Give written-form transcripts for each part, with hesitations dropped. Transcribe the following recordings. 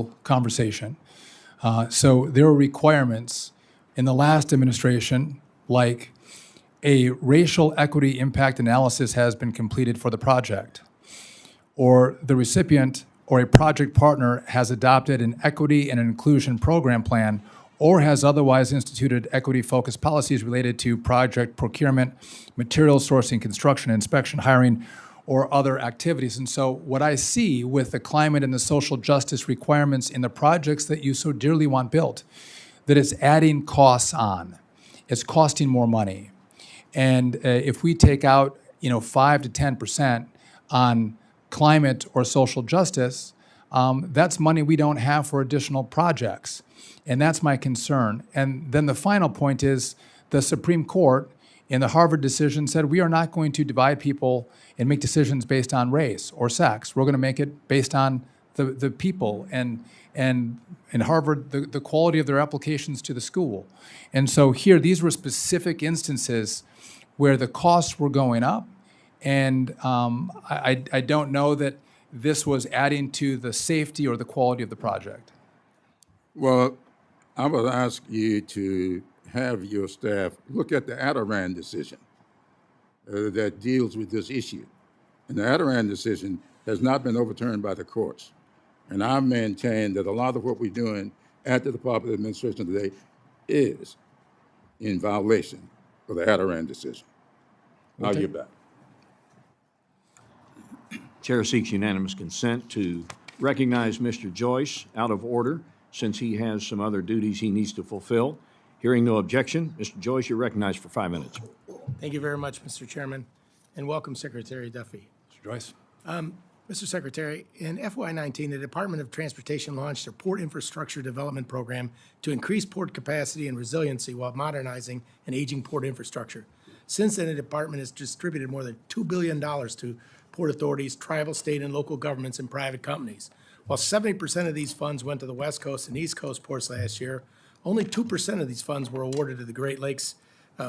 political conversation. So there are requirements in the last administration, like a racial equity impact analysis has been completed for the project, or the recipient or a project partner has adopted an equity and inclusion program plan, or has otherwise instituted equity-focused policies related to project procurement, material sourcing, construction, inspection, hiring, or other activities. And so what I see with the climate and the social justice requirements in the projects that you so dearly want built, that it's adding costs on. It's costing more money. And if we take out, 5 to 10% on climate or social justice, that's money we don't have for additional projects. And that's my concern. And then the final point is the Supreme Court in the Harvard decision said we are not going to divide people and make decisions based on race or sex. We're going to make it based on the people and in Harvard, the quality of their applications to the school. And so here, these were specific instances where the costs were going up. And I don't know that this was adding to the safety or the quality of the project. Well, I would ask you to have your staff look at the Adirondack decision that deals with this issue. And the Adirondack decision has not been overturned by the courts. And I maintain that a lot of what we're doing at the Department of Administration today is in violation of the Adirondack decision. I'll get back. Chair seeks unanimous consent to recognize Mr. Joyce out of order since he has some other duties he needs to fulfill. Hearing no objection, Mr. Joyce, you're recognized for 5 minutes. Thank you very much, Mr. Chairman, and welcome, Secretary Duffy. Mr. Joyce. Mr. Secretary, in FY19, the Department of Transportation launched a Port Infrastructure Development Program to increase port capacity and resiliency while modernizing an aging port infrastructure. Since then, the department has distributed more than $2 billion to port authorities, tribal, state, and local governments, and private companies. While 70% of these funds went to the West Coast and East Coast ports last year, only 2% of these funds were awarded to the Great Lakes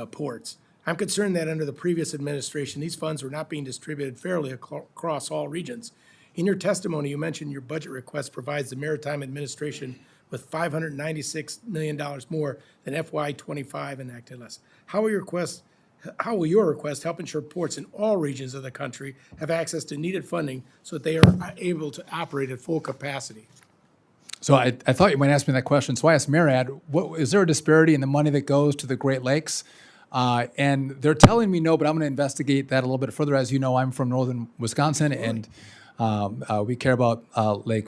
ports. I'm concerned that under the previous administration, these funds were not being distributed fairly across all regions. In your testimony, you mentioned your budget request provides the Maritime Administration with $596 million more than FY25 enacted less. How will your request help ensure ports in all regions of the country have access to needed funding so that they are able to operate at full capacity? So I thought you might ask me that question. So I asked MARAD, is there a disparity in the money that goes to the Great Lakes? And they're telling me no, but I'm going to investigate that a little bit further. As you know, I'm from northern Wisconsin, and we care about Lake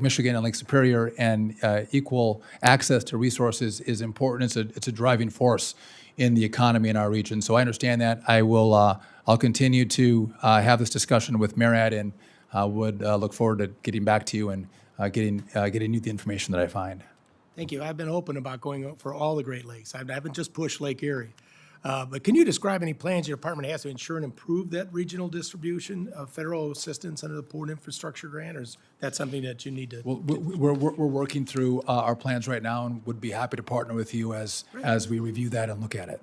Michigan and Lake Superior, and equal access to resources is important. It's a driving force in the economy in our region. So I understand that. I'll continue to have this discussion with MARAD, and would look forward to getting back to you and getting you the information that I find. Thank you. I've been open about going for all the Great Lakes. I haven't just pushed Lake Erie. But can you describe any plans your department has to ensure and improve that regional distribution of federal assistance under the Port Infrastructure Grant, or is that something that you need to? Well, we're working through our plans right now, and would be happy to partner with you as we review that and look at it.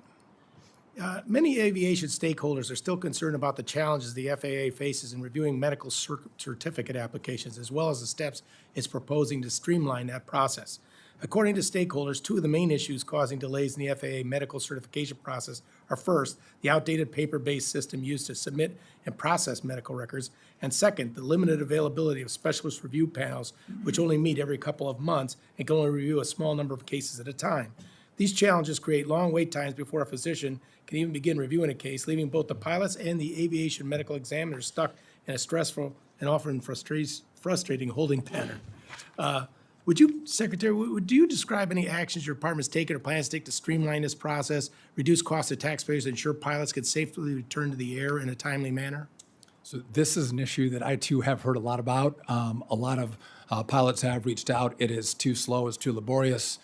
Many aviation stakeholders are still concerned about the challenges the FAA faces in reviewing medical certificate applications, as well as the steps it's proposing to streamline that process. According to stakeholders, two of the main issues causing delays in the FAA medical certification process are, first, the outdated paper-based system used to submit and process medical records, and second, the limited availability of specialist review panels, which only meet every couple of months and can only review a small number of cases at a time. These challenges create long wait times before a physician can even begin reviewing a case, leaving both the pilots and the aviation medical examiners stuck in a stressful and often frustrating holding pattern. Secretary, would you describe any actions your department's taken or plans to take to streamline this process, reduce costs to taxpayers, and ensure pilots can safely return to the air in a timely manner? So this is an issue that I too have heard a lot about. A lot of pilots have reached out. It is too slow, it's too laborious,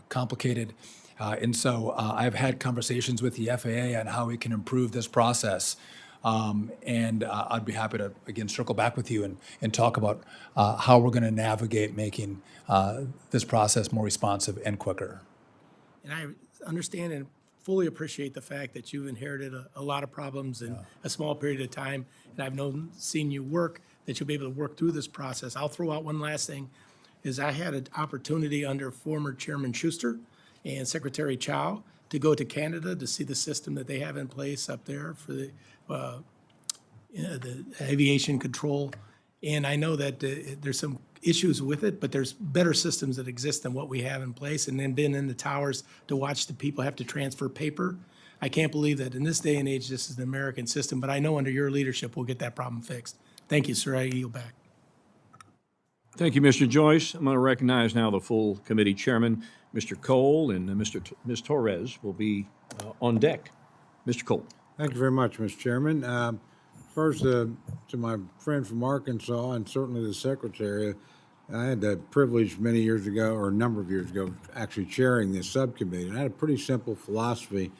complicated. And so I've had conversations with the FAA on how we can improve this process. And I'd be happy to, again, circle back with you and talk about how we're going to navigate making this process more responsive and quicker. And I understand and fully appreciate the fact that you've inherited a lot of problems in a small period of time, and I've seen you work, that you'll be able to work through this process. I'll throw out one last thing. is I had an opportunity under former Chairman Schuster and Secretary Chow to go to Canada to see the system that they have in place up there for the aviation control. And I know that there's some issues with it, but there's better systems that exist than what we have in place. And then been in the towers to watch the people have to transfer paper. I can't believe that in this day and age, this is an American system, but I know under your leadership, we'll get that problem fixed. Thank you, sir. I yield back. Thank you, Mr. Joyce. I'm going to recognize now the full committee chairman, Mr. Cole, and Ms. Torres will be on deck. Mr. Cole. Thank you very much, Mr. Chairman. First, to my friend from Arkansas and certainly the Secretary, I had the privilege many years ago, or a number of years ago, actually chairing this subcommittee. And I had a pretty simple philosophy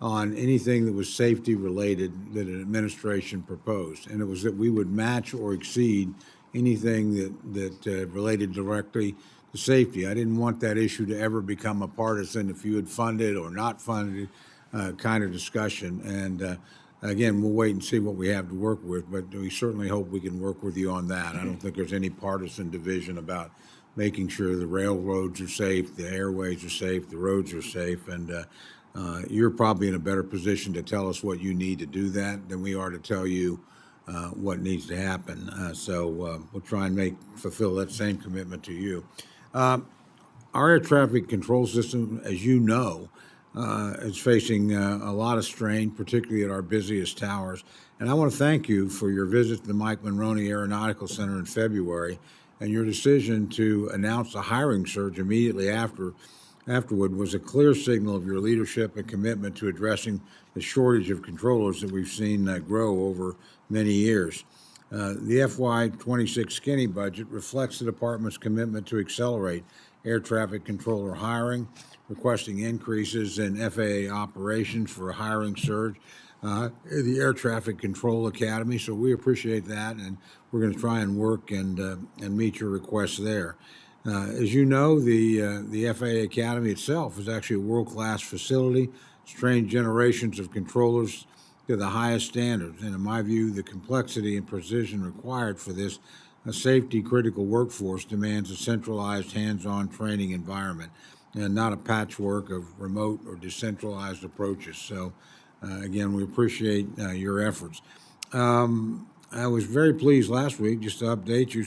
on anything that was safety related that an administration proposed. And it was that we would match or exceed anything that related directly to safety. I didn't want that issue to ever become a partisan, if you had funded or not funded kind of discussion. And again, we'll wait and see what we have to work with, but we certainly hope we can work with you on that. I don't think there's any partisan division about making sure the railroads are safe, the airways are safe, the roads are safe, and you're probably in a better position to tell us what you need to do that than we are to tell you what needs to happen. So we'll try and fulfill that same commitment to you. Our air traffic control system, as you know, is facing a lot of strain, particularly at our busiest towers. And I want to thank you for your visit to the Mike Monroney Aeronautical Center in February and your decision to announce a hiring surge immediately afterward was a clear signal of your leadership and commitment to addressing the shortage of controllers that we've seen grow over many years. The FY26 skinny budget reflects the department's commitment to accelerate air traffic controller hiring, requesting increases in FAA operations for a hiring surge in the Air Traffic Control Academy. So we appreciate that, and we're going to try and work and meet your requests there. As you know, the FAA Academy itself is actually a world-class facility. It's trained generations of controllers to the highest standards. And in my view, the complexity and precision required for this safety-critical workforce demands a centralized, hands-on training environment and not a patchwork of remote or decentralized approaches. So, again, we appreciate your efforts. I was very pleased last week, just to update you,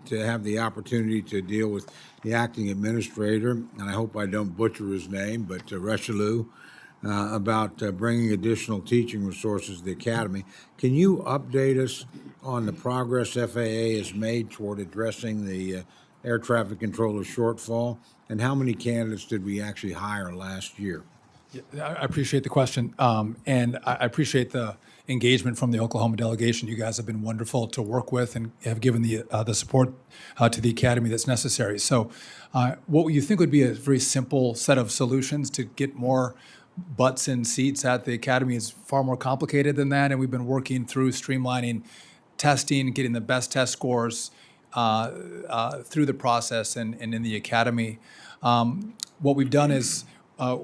to have the opportunity to deal with the acting administrator, and I hope I don't butcher his name, but Richelieu, about bringing additional teaching resources to the Academy. Can you update us on the progress FAA has made toward addressing the air traffic controller shortfall, and how many candidates did we actually hire last year? Yeah, I appreciate the question, and I appreciate the engagement from the Oklahoma delegation. You guys have been wonderful to work with and have given the support to the Academy that's necessary. So what you think would be a very simple set of solutions to get more butts in seats at the Academy is far more complicated than that, and we've been working through streamlining testing, getting the best test scores through the process and in the Academy. What we've done is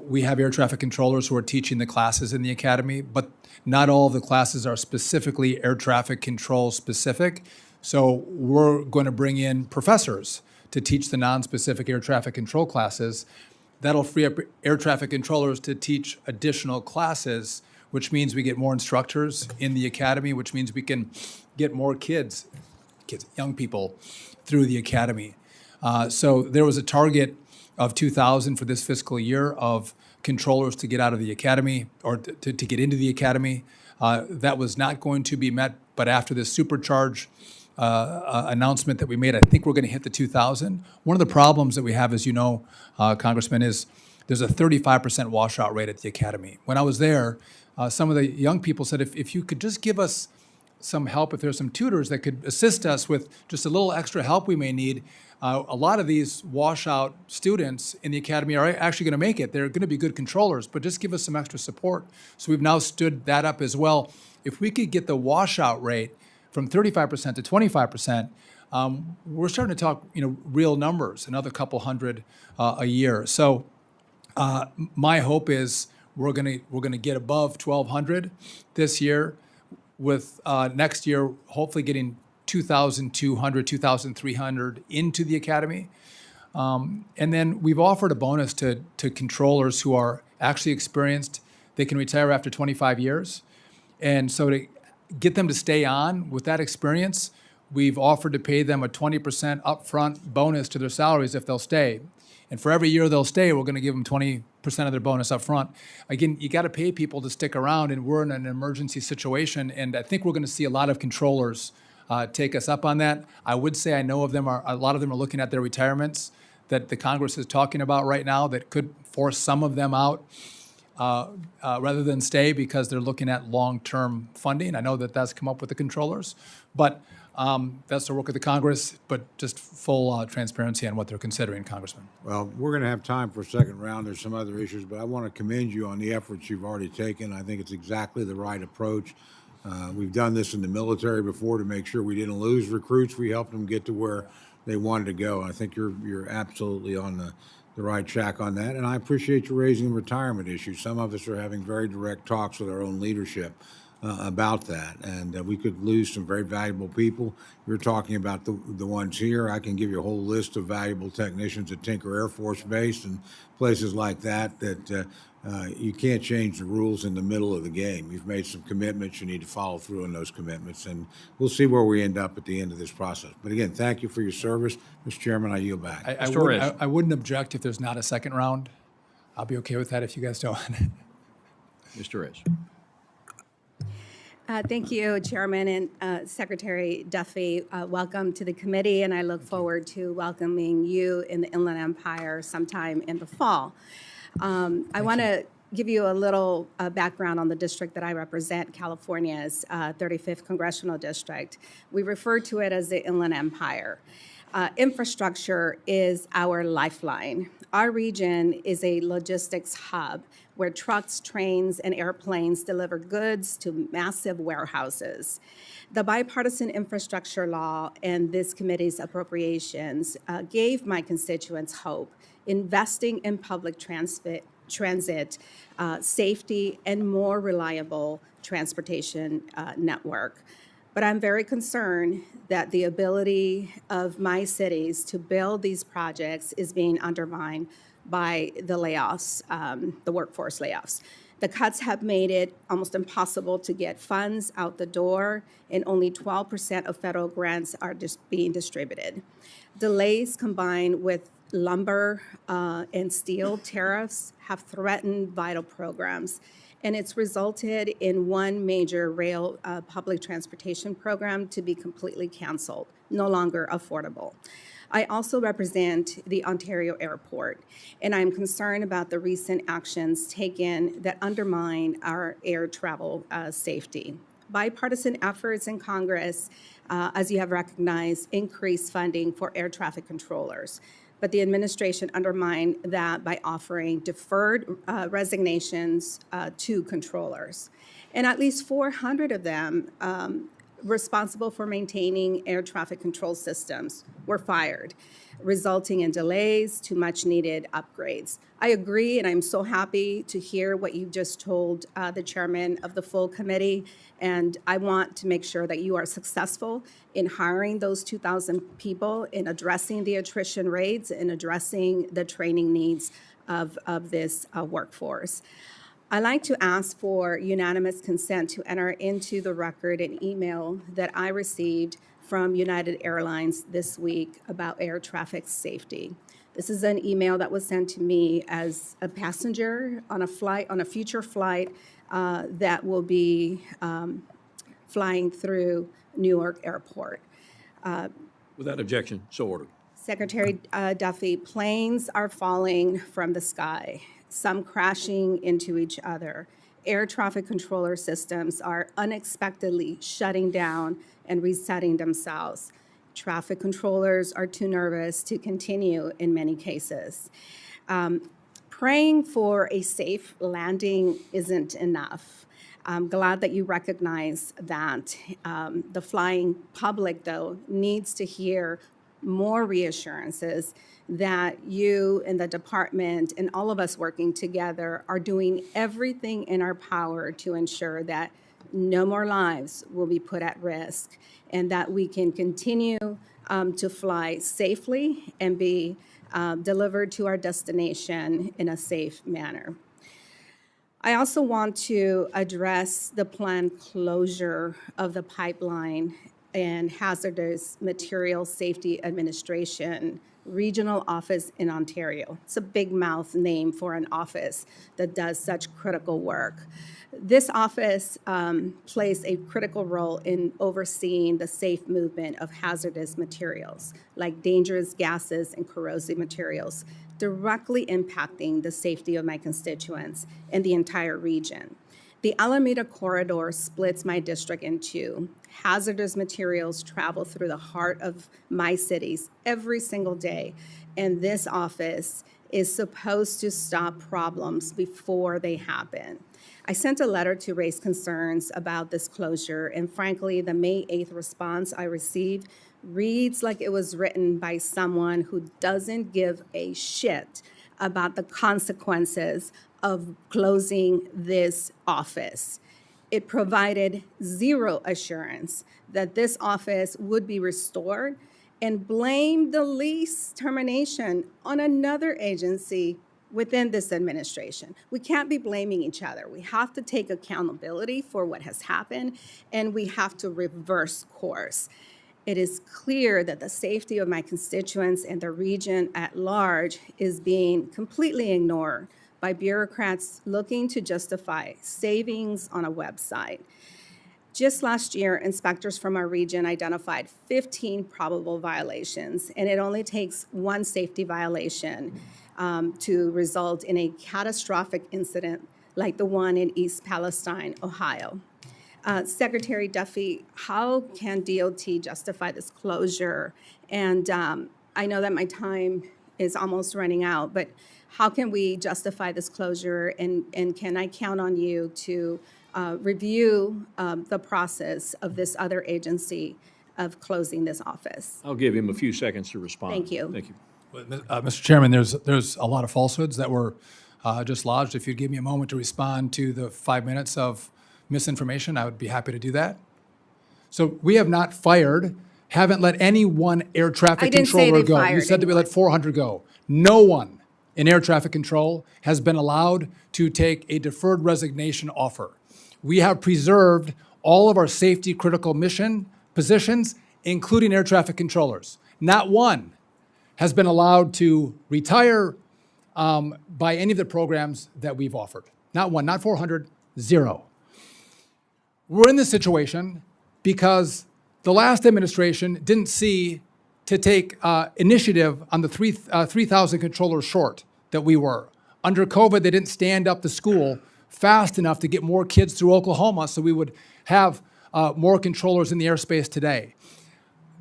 we have air traffic controllers who are teaching the classes in the Academy, but not all of the classes are specifically air traffic control specific. So we're going to bring in professors to teach the non-specific air traffic control classes. That'll free up air traffic controllers to teach additional classes, which means we get more instructors in the Academy, which means we can get more kids, young people, through the Academy. So there was a target of 2,000 for this fiscal year of controllers to get out of the Academy or to get into the Academy. That was not going to be met, but after this supercharge announcement that we made, I think we're going to hit the 2,000. One of the problems that we have, as you know, Congressman, is there's a 35% washout rate at the Academy. When I was there, some of the young people said, if you could just give us some help, if there's some tutors that could assist us with just a little extra help we may need. A lot of these washout students in the Academy are actually going to make it. They're going to be good controllers, but just give us some extra support. So we've now stood that up as well. If we could get the washout rate from 35% to 25%, we're starting to talk, real numbers, another couple hundred a year. So my hope is we're going to get above 1,200 this year, with next year hopefully getting 2,200, 2,300 into the academy. And then we've offered a bonus to controllers who are actually experienced. They can retire after 25 years. And so to get them to stay on with that experience, we've offered to pay them a 20% upfront bonus to their salaries if they'll stay. And for every year they'll stay, we're going to give them 20% of their bonus up front. Again, you got to pay people to stick around, and we're in an emergency situation. And I think we're going to see a lot of controllers take us up on that. I would say I know a lot of them are looking at their retirements that the Congress is talking about right now that could force some of them out rather than stay because they're looking at long-term funding. I know that that's come up with the controllers, but that's the work of the Congress, but just full transparency on what they're considering, Congressman. Well, we're going to have time for a second round. There's some other issues, but I want to commend you on the efforts you've already taken. I think it's exactly the right approach. We've done this in the military before to make sure we didn't lose recruits. We helped them get to where they wanted to go. I think you're absolutely on the right track on that. And I appreciate you raising the retirement issue. Some of us are having very direct talks with our own leadership about that, and we could lose some very valuable people. You're talking about the ones here. I can give you a whole list of valuable technicians at Tinker Air Force Base and places like that you can't change the rules in the middle of the game. You've made some commitments. You need to follow through on those commitments, and we'll see where we end up at the end of this process. But again, thank you for your service. Mr. Chairman, I yield back. I wouldn't object if there's not a second round. I'll be okay with that if you guys don't. Mr. Reyes. Thank you, Chairman and Secretary Duffy. Welcome to the committee, and I look forward to welcoming you in the Inland Empire sometime in the fall. I want to give you a little background on the district that I represent, California's 35th Congressional District. We refer to it as the Inland Empire. Infrastructure is our lifeline. Our region is a logistics hub where trucks, trains, and airplanes deliver goods to massive warehouses. The bipartisan infrastructure law and this committee's appropriations gave my constituents hope, investing in public transit, safety, and more reliable transportation network. But I'm very concerned that the ability of my cities to build these projects is being undermined by the layoffs, the workforce layoffs. The cuts have made it almost impossible to get funds out the door, and only 12% of federal grants are just being distributed. Delays combined with lumber and steel tariffs have threatened vital programs, and it's resulted in one major rail public transportation program to be completely canceled, no longer affordable. I also represent the Ontario Airport, and I'm concerned about the recent actions taken that undermine our air travel safety. Bipartisan efforts in Congress, as you have recognized, increased funding for air traffic controllers. But the administration undermined that by offering deferred resignations to controllers. And at least 400 of them responsible for maintaining air traffic control systems were fired, resulting in delays to much needed upgrades. I agree, and I'm so happy to hear what you just told the chairman of the full committee, and I want to make sure that you are successful in hiring those 2,000 people, in addressing the attrition rates, and addressing the training needs of this workforce. I'd like to ask for unanimous consent to enter into the record an email that I received from United Airlines this week about air traffic safety. This is an email that was sent to me as a passenger on a future flight that will be flying through Newark Airport. Without objection, so ordered. Secretary Duffy, planes are falling from the sky, some crashing into each other. Air traffic controller systems are unexpectedly shutting down and resetting themselves. Traffic controllers are too nervous to continue in many cases. Praying for a safe landing isn't enough. I'm glad that you recognize that. The flying public, though, needs to hear more reassurances that you and the department and all of us working together are doing everything in our power to ensure that no more lives will be put at risk, and that we can continue to fly safely and be delivered to our destination in a safe manner. I also want to address the planned closure of the pipeline and Hazardous Materials Safety Administration regional office in Ontario. It's a big mouth name for an office that does such critical work. This office plays a critical role in overseeing the safe movement of hazardous materials, like dangerous gases and corrosive materials, directly impacting the safety of my constituents and the entire region. The Alameda Corridor splits my district in two. Hazardous materials travel through the heart of my cities every single day, and this office is supposed to stop problems before they happen. I sent a letter to raise concerns about this closure, and frankly, the May 8th response I received reads like it was written by someone who doesn't give a shit about the consequences of closing this office. It provided zero assurance that this office would be restored and blamed the lease termination on another agency within this administration. We can't be blaming each other. We have to take accountability for what has happened, and we have to reverse course. It is clear that the safety of my constituents and the region at large is being completely ignored by bureaucrats looking to justify savings on a website. Just last year, inspectors from our region identified 15 probable violations, and it only takes one safety violation to result in a catastrophic incident like the one in East Palestine, Ohio. Secretary Duffy, how can DOT justify this closure? And I know that my time is almost running out, but how can we justify this closure, and can I count on you to review the process of this other agency of closing this office? I'll give him a few seconds to respond. Thank you. Thank you. Mr. Chairman, there's a lot of falsehoods that were just lodged. If you'd give me a moment to respond to the 5 minutes of misinformation, I would be happy to do that. So we have not fired, haven't let any one air traffic I didn't say controller they go. You fired said that we let anyone. 400 go. No one in air traffic control has been allowed to take a deferred resignation offer. We have preserved all of our safety critical mission positions, including air traffic controllers. Not one has been allowed to retire by any of the programs that we've offered. Not one, not 400, zero. We're in this situation because the last administration didn't see to take initiative on the 3,000 controllers short that we were. Under COVID, they didn't stand up the school fast enough to get more kids through Oklahoma so we would have more controllers in the airspace today.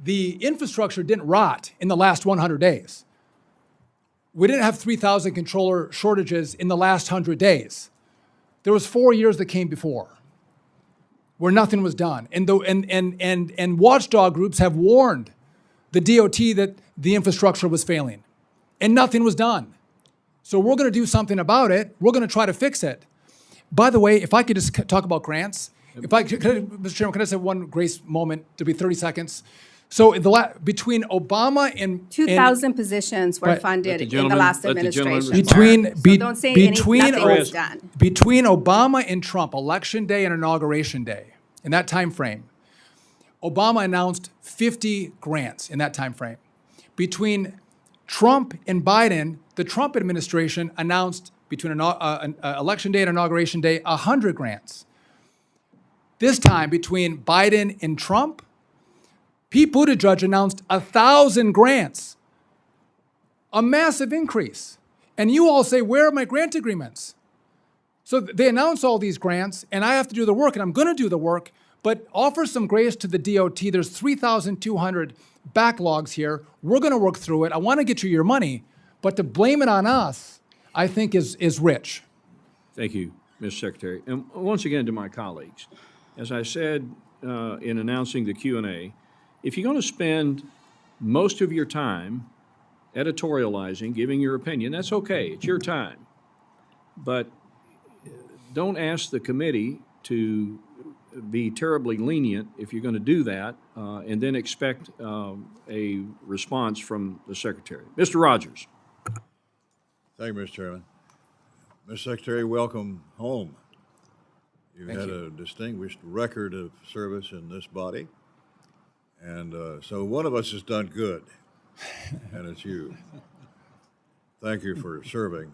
The infrastructure didn't rot in the last 100 days. We didn't have 3,000 controller shortages in the last 100 days. There was 4 years that came before where nothing was done. And watchdog groups have warned the DOT that the infrastructure was failing, and nothing was done. So we're going to do something about it. We're going to try to fix it. By the way, if I could just talk about grants, Mr. Chairman, can I say one grace moment to be 30 seconds? So between Obama and 2,000 positions were Right. funded Let the in the gentleman- last let the gentleman administration. respond. So don't say nothing was done. between Obama and Trump, Election Day and Inauguration Day, in that time frame, Obama announced 50 grants in that time frame. Between Trump and Biden, the Trump administration announced between Election Day and Inauguration Day 100 grants. This time, between Biden and Trump, Pete Buttigieg announced 1,000 grants, a massive increase. And you all say, where are my grant agreements? So they announce all these grants, and I have to do the work, and I'm going to do the work, but offer some grace to the DOT. There's 3,200 backlogs here. We're going to work through it. I want to get you your money, but to blame it on us, I think is rich. Thank you, Mr. Secretary. And once again to my colleagues, as I said in announcing the Q&A, if you're going to spend most of your time editorializing, giving your opinion, that's okay. It's your time. But don't ask the committee to be terribly lenient if you're going to do that, and then expect a response from the Secretary. Mr. Rogers. Thank you, Mr. Chairman. Mr. Secretary, welcome home. You've had a distinguished record of service in this body, and so one of us has done good, and it's you. Thank you for serving.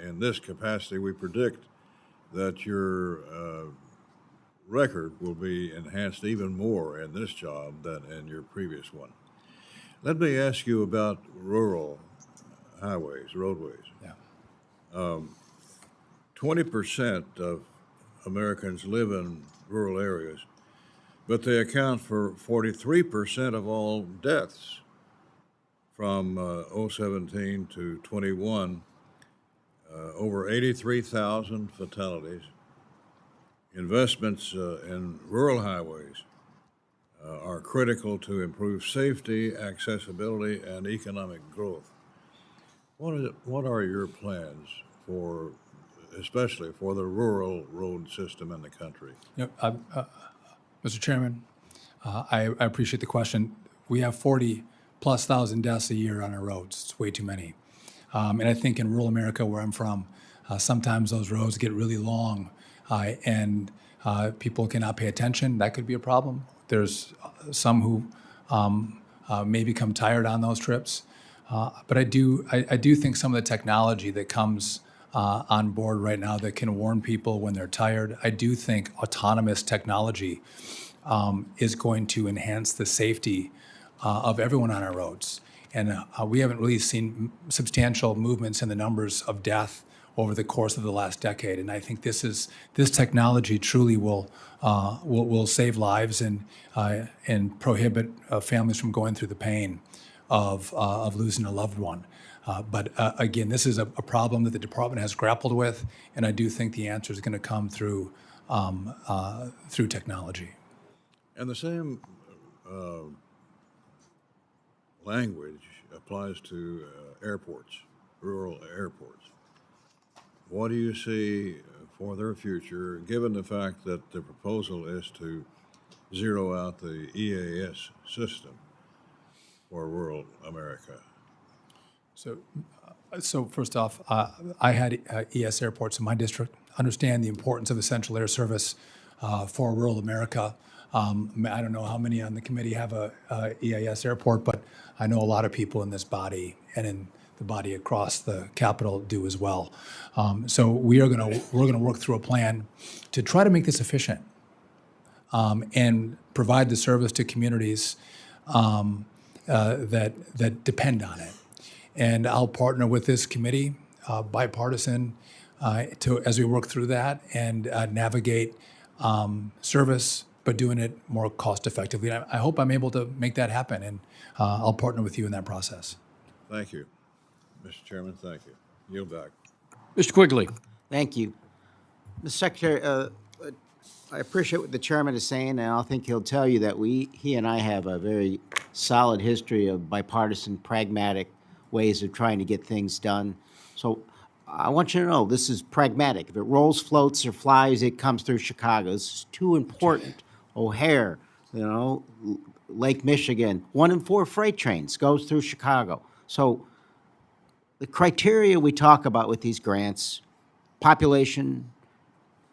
In this capacity, we predict that your record will be enhanced even more in this job than in your previous one. Let me ask you about rural highways, roadways. Yeah. 20% of Americans live in rural areas, but they account for 43% of all deaths from 2017 to 21. Over 83,000 fatalities. Investments in rural highways are critical to improve safety, accessibility, and economic growth. What are your plans for, especially for the rural road system in the country? Mr. Chairman, I appreciate the question. We have 40+ thousand deaths a year on our roads. It's way too many. And I think in rural America, where I'm from, sometimes those roads get really long and people cannot pay attention. That could be a problem. There's some who may become tired on those trips. But I do think some of the technology that comes on board right now that can warn people when they're tired, I do think autonomous technology is going to enhance the safety of everyone on our roads. And we haven't really seen substantial movements in the numbers of death over the course of the last decade. And I think this technology truly will save lives and prohibit families from going through the pain of losing a loved one. But again, this is a problem that the department has grappled with, and I do think the answer is going to come through technology. And the same language applies to airports, rural airports. What do you see for their future, given the fact that the proposal is to zero out the EAS system for rural America? So first off, I had ES airports in my district, understand the importance of essential air service for rural America. I don't know how many on the committee have a EIS airport, but I know a lot of people in this body and in the body across the Capitol do as well. So we're gonna work through a plan to try to make this efficient and provide the service to communities that depend on it. And I'll partner with this committee, bipartisan, as we work through that and navigate service, but doing it more cost effectively. And I hope I'm able to make that happen, and I'll partner with you in that process. Thank you, Mr. Chairman. Thank you. Yield back. Mr. Quigley. Thank you. Mr. Secretary, I appreciate what the chairman is saying, and I think he'll tell you that he and I have a very solid history of bipartisan, pragmatic ways of trying to get things done. So I want you to know this is pragmatic. If it rolls, floats, or flies, it comes through Chicago. This is too important. O'Hare, Lake Michigan, 1 in 4 freight trains goes through Chicago. So the criteria we talk about with these grants, population,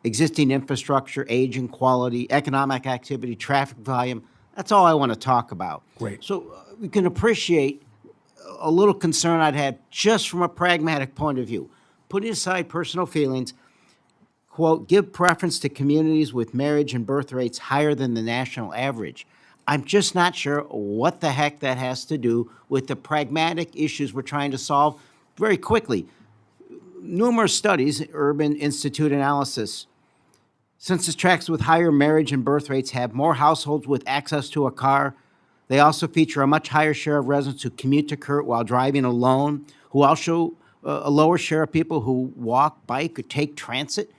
existing infrastructure, age and quality, economic activity, traffic volume, that's all I want to talk about. Great. So we can appreciate a little concern I'd have just from a pragmatic point of view. Putting aside personal feelings, quote, give preference to communities with marriage and birth rates higher than the national average. I'm just not sure what the heck that has to do with the pragmatic issues we're trying to solve very quickly. Numerous studies, Urban Institute analysis, census tracts with higher marriage and birth rates have more households with access to a car. They also feature a much higher share of residents who commute to CURT while driving alone, who also a lower share of people who walk, bike, or take transit.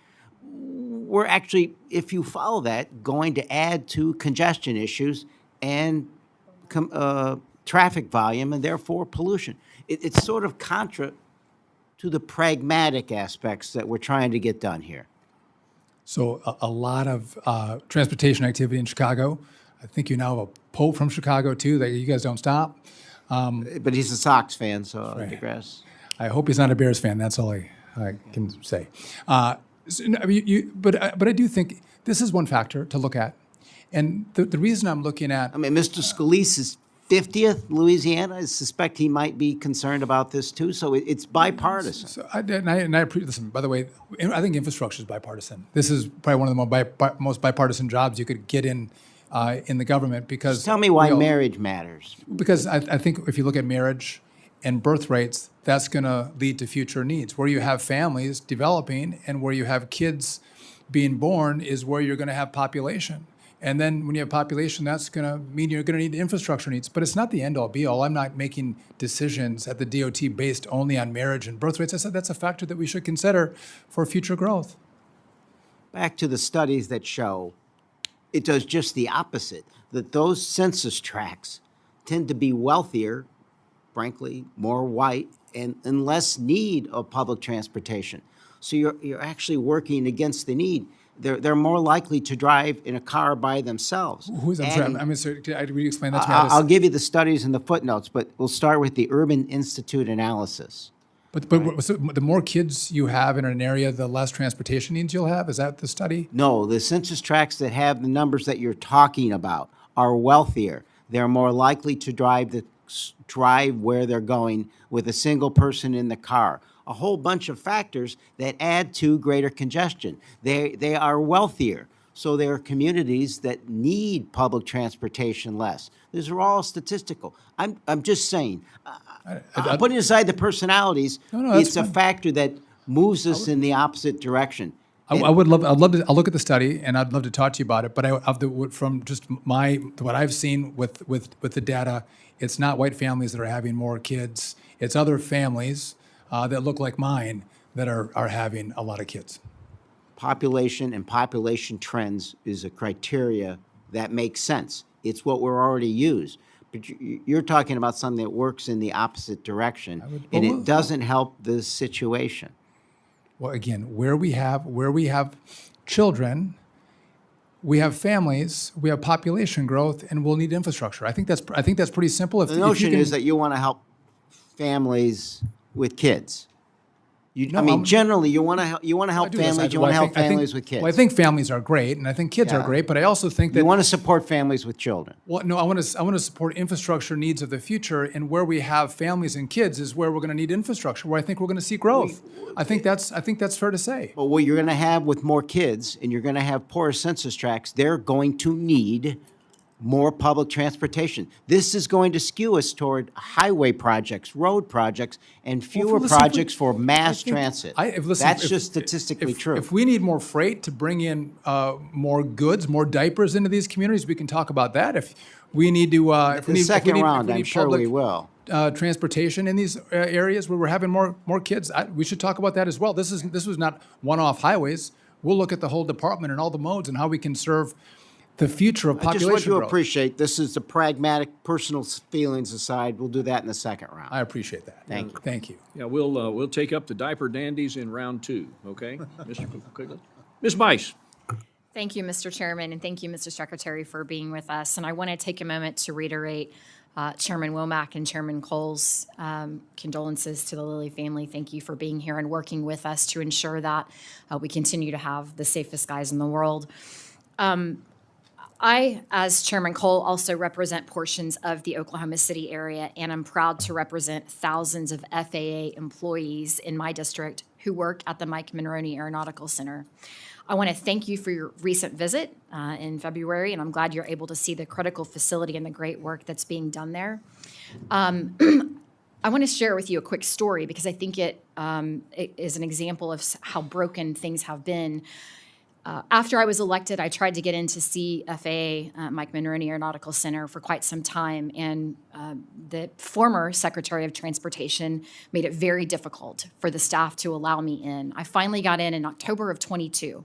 We're actually, if you follow that, going to add to congestion issues and traffic volume and therefore pollution. It's sort of contra to the pragmatic aspects that we're trying to get done here. So a lot of transportation activity in Chicago. I think you now have a Pope from Chicago too, that you guys don't stop. But he's a Sox fan, so I digress. I hope he's not a Bears fan. That's all I can say. So, I mean, but I do think this is one factor to look at. And the reason I'm looking at, I mean, Mr. Scalise's 50th Louisiana, I suspect he might be concerned about this too, so it's bipartisan. so listen, by the way, I think infrastructure is bipartisan. This is probably one of the most bipartisan jobs you could get in the government because. Tell me why we all- marriage matters. Because I think if you look at marriage and birth rates, that's going to lead to future needs. Where you have families developing and where you have kids being born is where you're going to have population. And then when you have population, that's going to mean you're going to need infrastructure needs. But it's not the end all be all. I'm not making decisions at the DOT based only on marriage and birth rates. I said that's a factor that we should consider for future growth. Back to the studies that show it does just the opposite, that those census tracts tend to be wealthier, frankly, more white, and less need of public transportation. So you're actually working against the need. They're more likely to drive in a car by themselves. I'm sorry, I'm sorry, could I re-explain that to me? I'll give you the studies and the footnotes, but we'll start with the Urban Institute analysis. But so the more kids you have in an area, the less transportation needs you'll have? Is that the study? No, the census tracts that have the numbers that you're talking about are wealthier. They're more likely to drive where they're going with a single person in the car. A whole bunch of factors that add to greater congestion. They are wealthier, so there are communities that need public transportation less. These are all statistical. I'm just saying, putting aside the personalities, No, that's it's a fine. factor that moves us in the opposite direction. I'd love to. I'll look at the study, and I'd love to talk to you about it. But from just what I've seen with the data, it's not white families that are having more kids. It's other families that look like mine that are having a lot of kids. Population and population trends is a criteria that makes sense. It's what we're already used. But you're talking about something that works in the opposite direction, and it doesn't help the situation. Well, again, where we have children, we have families, we have population growth, and we'll need infrastructure. I think that's pretty simple. The notion is that you want to help families with kids. Generally, you want to help families. You want to help families with kids. Well, I think families are great, and I think kids are great, but I also think that You want to support families with children. Well, no, I want to support infrastructure needs of the future, and where we have families and kids is where we're going to need infrastructure. Where I think we're going to see growth. I think that's fair to say. But what you're going to have with more kids, and you're going to have poorer census tracts, they're going to need more public transportation. This is going to skew us toward highway projects, road projects, and fewer projects for mass transit. That's just statistically true. If we need more freight to bring in more goods, more diapers into these communities, we can talk about that. If we need to, if we need, second if we need, round, if we I'm need sure public, we will. Transportation in these areas where we're having more kids, we should talk about that as well. This was not one-off highways. We'll look at the whole department and all the modes and how we can serve the future of I just population want you to growth. appreciate this is the pragmatic, personal feelings aside. We'll do that in the second round. I appreciate that. Thank you. Thank you. Yeah, we'll take up the diaper dandies in round two, okay? Mr. Quigley? Ms. Bice? Thank you, Mr. Chairman, and thank you, Mr. Secretary, for being with us. And I want to take a moment to reiterate Chairman Womack and Chairman Cole's condolences to the Lilly family. Thank you for being here and working with us to ensure that we continue to have the safest skies in the world. I, as Chairman Cole, also represent portions of the Oklahoma City area, and I'm proud to represent thousands of FAA employees in my district who work at the Mike Monroney Aeronautical Center. I want to thank you for your recent visit in February, and I'm glad you're able to see the critical facility and the great work that's being done there. I want to share with you a quick story because I think it is an example of how broken things have been. After I was elected, I tried to get in to see FAA, Mike Monroney Aeronautical Center, for quite some time, and the former Secretary of Transportation made it very difficult for the staff to allow me in. I finally got in October of 22.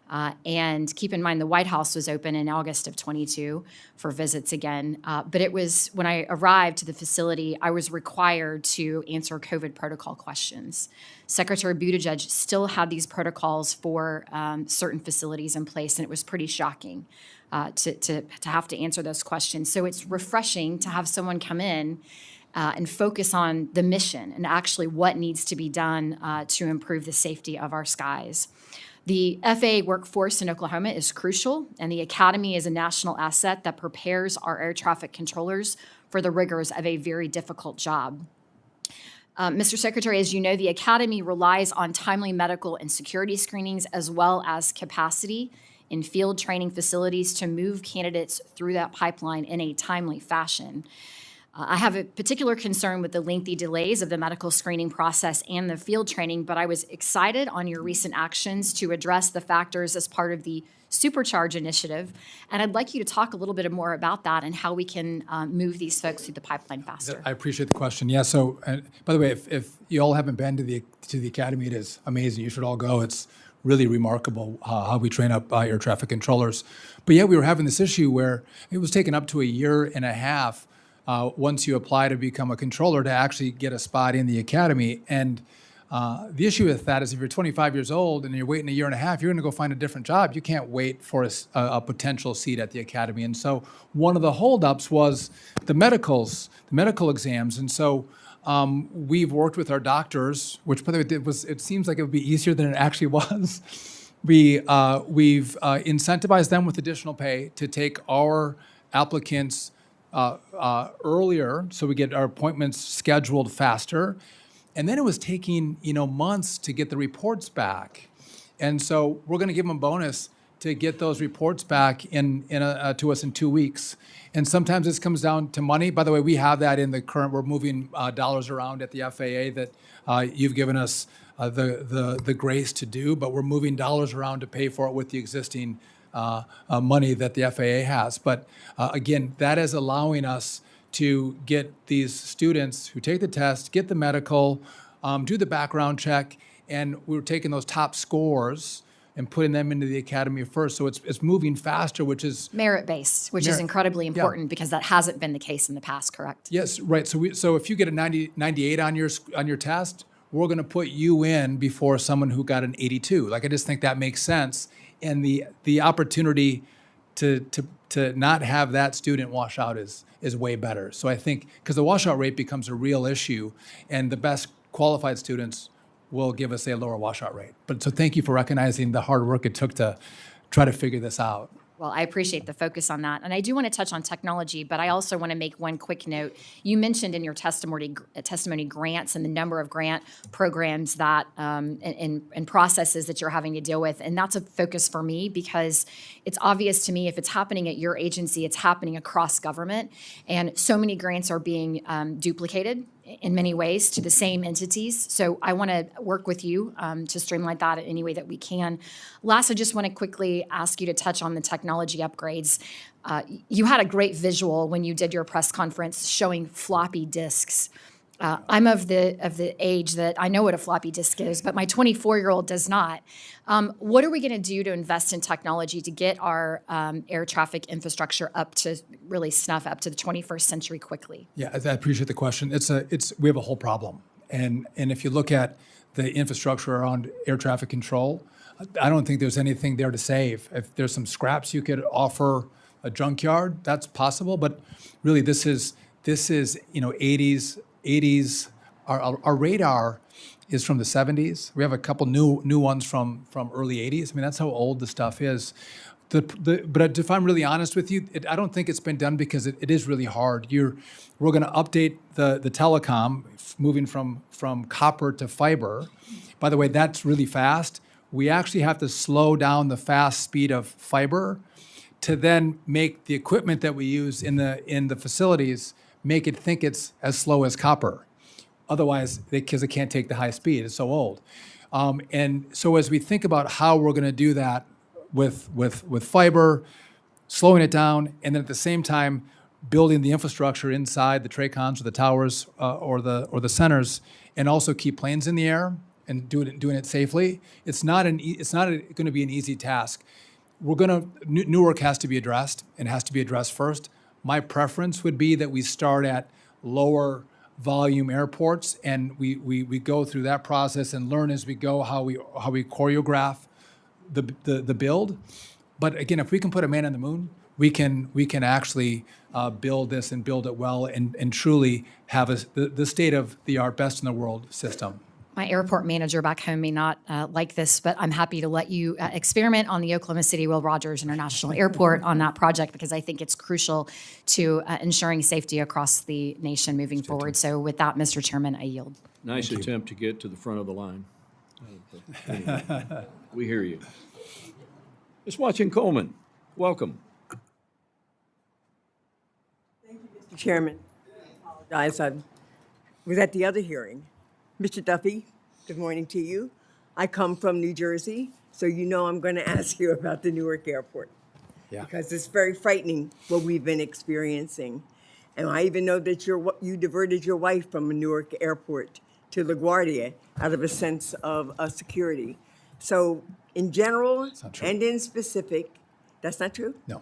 And keep in mind, the White House was open in August of 22 for visits again. But it was, when I arrived to the facility, I was required to answer COVID protocol questions. Secretary Buttigieg still had these protocols for certain facilities in place, and it was pretty shocking to have to answer those questions. So it's refreshing to have someone come in and focus on the mission and actually what needs to be done to improve the safety of our skies. The FAA workforce in Oklahoma is crucial, and the Academy is a national asset that prepares our air traffic controllers for the rigors of a very difficult job. Mr. Secretary, as you know, the Academy relies on timely medical and security screenings as well as capacity in field training facilities to move candidates through that pipeline in a timely fashion. I have a particular concern with the lengthy delays of the medical screening process and the field training, but I was excited on your recent actions to address the factors as part of the Supercharge initiative. And I'd like you to talk a little bit more about that and how we can move these folks through the pipeline faster. I appreciate the question. Yeah. So, by the way, if you all haven't been to the Academy, it is amazing. You should all go. It's really remarkable how we train up air traffic controllers. But yeah, we were having this issue where it was taking up to a year and a half once you apply to become a controller to actually get a spot in the Academy. And the issue with that is if you're 25 years old and you're waiting a year and a half, you're going to go find a different job. You can't wait for a potential seat at the Academy. And so one of the holdups was the medical exams. And so we've worked with our doctors, which by the way, it seems like it would be easier than it actually was. We've incentivized them with additional pay to take our applicants earlier, so we get our appointments scheduled faster. And then it was taking, months to get the reports back. And so we're going to give them a bonus to get those reports back to us in 2 weeks. And sometimes this comes down to money. By the way, we have that in the current, we're moving dollars around at the FAA that you've given us the grace to do, but we're moving dollars around to pay for it with the existing money that the FAA has. But again, that is allowing us to get these students who take the test, get the medical, do the background check, and we're taking those top scores and putting them into the Academy first. So it's moving faster, which is Merit-based, which is incredibly important because that hasn't been the case in the past, correct? Yes, right. So if you get a 98 on your test, we're going to put you in before someone who got an 82. Like, I just think that makes sense. And the opportunity to not have that student wash out is way better. So I think, because the washout rate becomes a real issue, and the best qualified students will give us a lower washout rate. But so thank you for recognizing the hard work it took to try to figure this out. Well, I appreciate the focus on that. And I do want to touch on technology, but I also want to make one quick note. You mentioned in your testimony grants and the number of grant programs that and processes that you're having to deal with. And that's a focus for me because it's obvious to me if it's happening at your agency, it's happening across government. And so many grants are being duplicated in many ways to the same entities. So I want to work with you to streamline that in any way that we can. Last, I just want to quickly ask you to touch on the technology upgrades. You had a great visual when you did your press conference showing floppy disks. I'm of the age that I know what a floppy disk is, but my 24-year-old does not. What are we going to do to invest in technology to get our air traffic infrastructure up to really snuff up to the 21st century quickly? Yeah, I appreciate the question. We have a whole problem, and if you look at the infrastructure around air traffic control, I don't think there's anything there to save. If there's some scraps you could offer a junkyard, that's possible. But really, this is 80s. Our radar is from the 70s. We have a couple new ones from early 80s. I mean, that's how old the stuff is. But if I'm really honest with you, I don't think it's been done because it is really hard. We're going to update the telecom, moving from copper to fiber. By the way, that's really fast. We actually have to slow down the fast speed of fiber to then make the equipment that we use in the facilities make it think it's as slow as copper. Otherwise, because it can't take the high speed, it's so old. And so as we think about how we're going to do that with fiber, slowing it down, and then at the same time building the infrastructure inside the TRACONs or the towers or the centers, and also keep planes in the air and doing it safely. It's not going to be an easy task. Newark has to be addressed and has to be addressed first. My preference would be that we start at lower volume airports and we go through that process and learn as we go how we choreograph the build. But again, if we can put a man on the moon, we can actually build this and build it well and truly have the state of the art, best in the world system. My airport manager back home may not like this, but I'm happy to let you experiment on the Oklahoma City Will Rogers International Airport on that project, because I think it's crucial to ensuring safety across the nation moving forward. So with that, Mr. Chairman, I yield. Nice attempt to get to the front of the line. Anyway, we hear you. Ms. Watson-Coleman, welcome. Mr. Chairman, I apologize. I was at the other hearing. Mr. Duffy, good morning to you. I come from New Jersey, so you know I'm going to ask you about the Newark Airport. Yeah. Because it's very frightening what we've been experiencing. And I even know that you diverted your wife from Newark Airport to LaGuardia out of a sense of security. So in general and in specific, that's not true? No.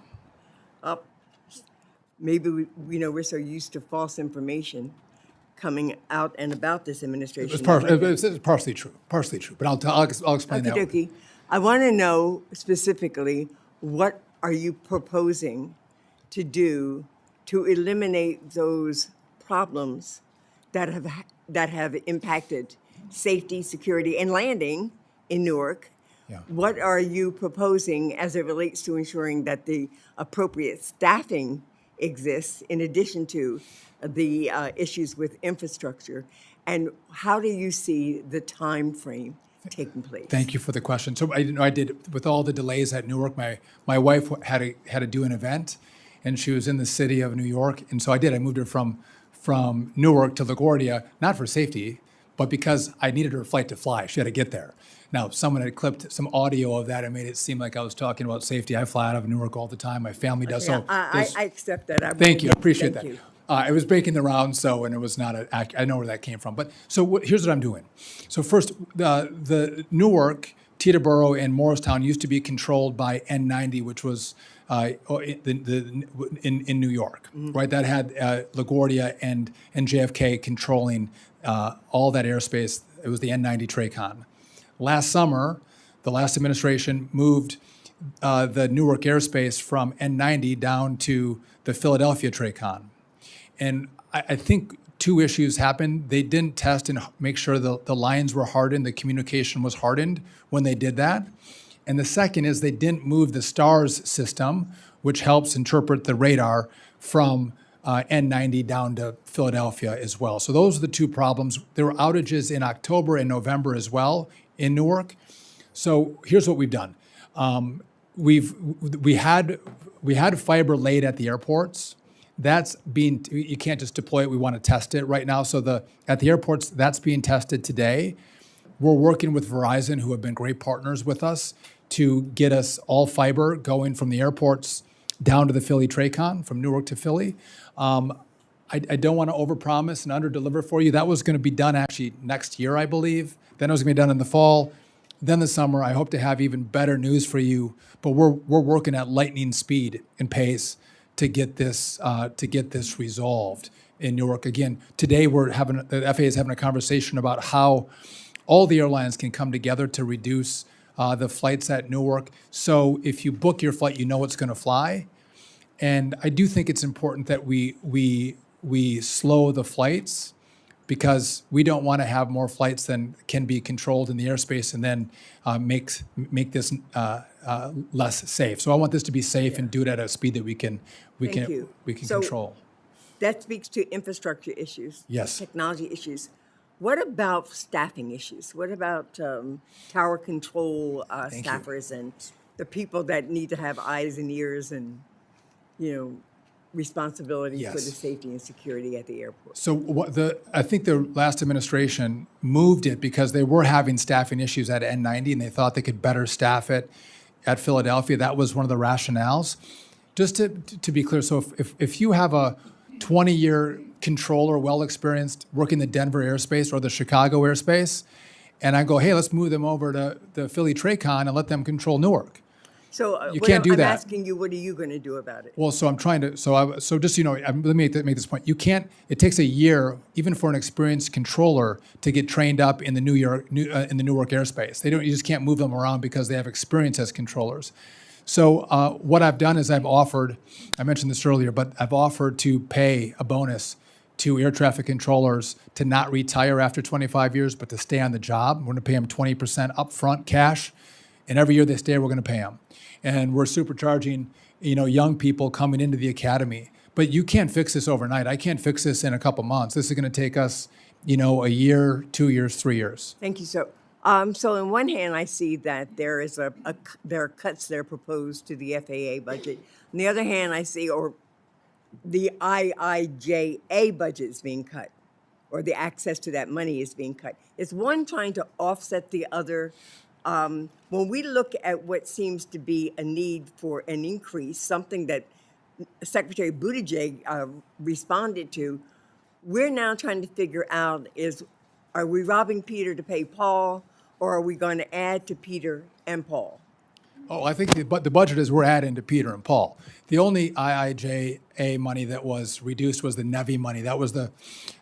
Maybe we're so used to false information coming out and about this administration. It's partially true, but I'll explain that. Okey-dokey. I want to know specifically, what are you proposing to do to eliminate those problems that have impacted safety, security, and landing in Newark? Yeah. What are you proposing as it relates to ensuring that the appropriate staffing exists in addition to the issues with infrastructure? And how do you see the time frame taking place? Thank you for the question. So I did, with all the delays at Newark, my wife had to do an event, and she was in the city of New York, and so I moved her from Newark to LaGuardia, not for safety, but because I needed her flight to fly. She had to get there. Now, someone had clipped some audio of that and made it seem like I was talking about safety. I fly out of Newark all the time. My family does. Yeah, So I accept that. thank you. I appreciate Thank that. you. It was breaking the rounds, and it was not I know where that came from. But here's what I'm doing. So first, the Newark, Teterboro, and Morristown used to be controlled by N90, which was in New York, right? That had LaGuardia and JFK controlling all that airspace. It was the N90 TRACON. Last summer, the last administration moved the Newark airspace from N90 down to the Philadelphia TRACON. And I think two issues happened. They didn't test and make sure the lines were hardened, the communication was hardened when they did that. And the second is they didn't move the STARS system, which helps interpret the radar, from N90 down to Philadelphia as well. So those are the two problems. There were outages in October and November as well in Newark. So here's what we've done. We had fiber laid at the airports. You can't just deploy it. We want to test it right now. So at the airports, that's being tested today. We're working with Verizon, who have been great partners with us, to get us all fiber going from the airports down to the Philly TRACON, from Newark to Philly. I don't want to overpromise and underdeliver for you. That was going to be done actually next year, I believe. Then it was going to be done in the fall, then the summer. I hope to have even better news for you. But we're working at lightning speed and pace to get this resolved in Newark. Again, today the FAA is having a conversation about how all the airlines can come together to reduce the flights at Newark. So if you book your flight, you know it's going to fly. And I do think it's important that we slow the flights, because we don't want to have more flights than can be controlled in the airspace and then make this less safe. So I want this to be safe and do it at a speed that we can So control. that speaks to infrastructure issues. Yes. Technology issues. What about staffing issues? What about tower control staffers and the people that need to have eyes and ears and, responsibility for the Yes. safety and security at the airport? So I think the last administration moved it because they were having staffing issues at N90 and they thought they could better staff it at Philadelphia. That was one of the rationales. Just to be clear, so if you have a 20-year controller, well-experienced, working the Denver airspace or the Chicago airspace, and I go, hey, let's move them over to the Philly Tracon and let them control Newark. So You what can't do I'm that. asking you, what are you going to do about it? Well, so I'm trying to, so just, let me make this point. You can't, it takes a year, even for an experienced controller, to get trained up in the Newark airspace. You just can't move them around because they have experience as controllers. So what I've done is I've offered, I mentioned this earlier, but I've offered to pay a bonus to air traffic controllers to not retire after 25 years, but to stay on the job. We're going to pay them 20% upfront cash, and every year they stay, we're going to pay them. And we're supercharging, young people coming into the academy. But you can't fix this overnight. I can't fix this in a couple months. This is going to take us, a year, 2 years, 3 years. Thank you. So on one hand, I see that there is there are cuts that are proposed to the FAA budget. On the other hand, I see the IIJA budget is being cut, or the access to that money is being cut. Is one trying to offset the other? When we look at what seems to be a need for an increase, something that Secretary Buttigieg responded to, we're now trying to figure out are we robbing Peter to pay Paul, or are we going to add to Peter and Paul? Oh, I think the budget is we're adding to Peter and Paul. The only IIJA money that was reduced was the NEVI money. That was the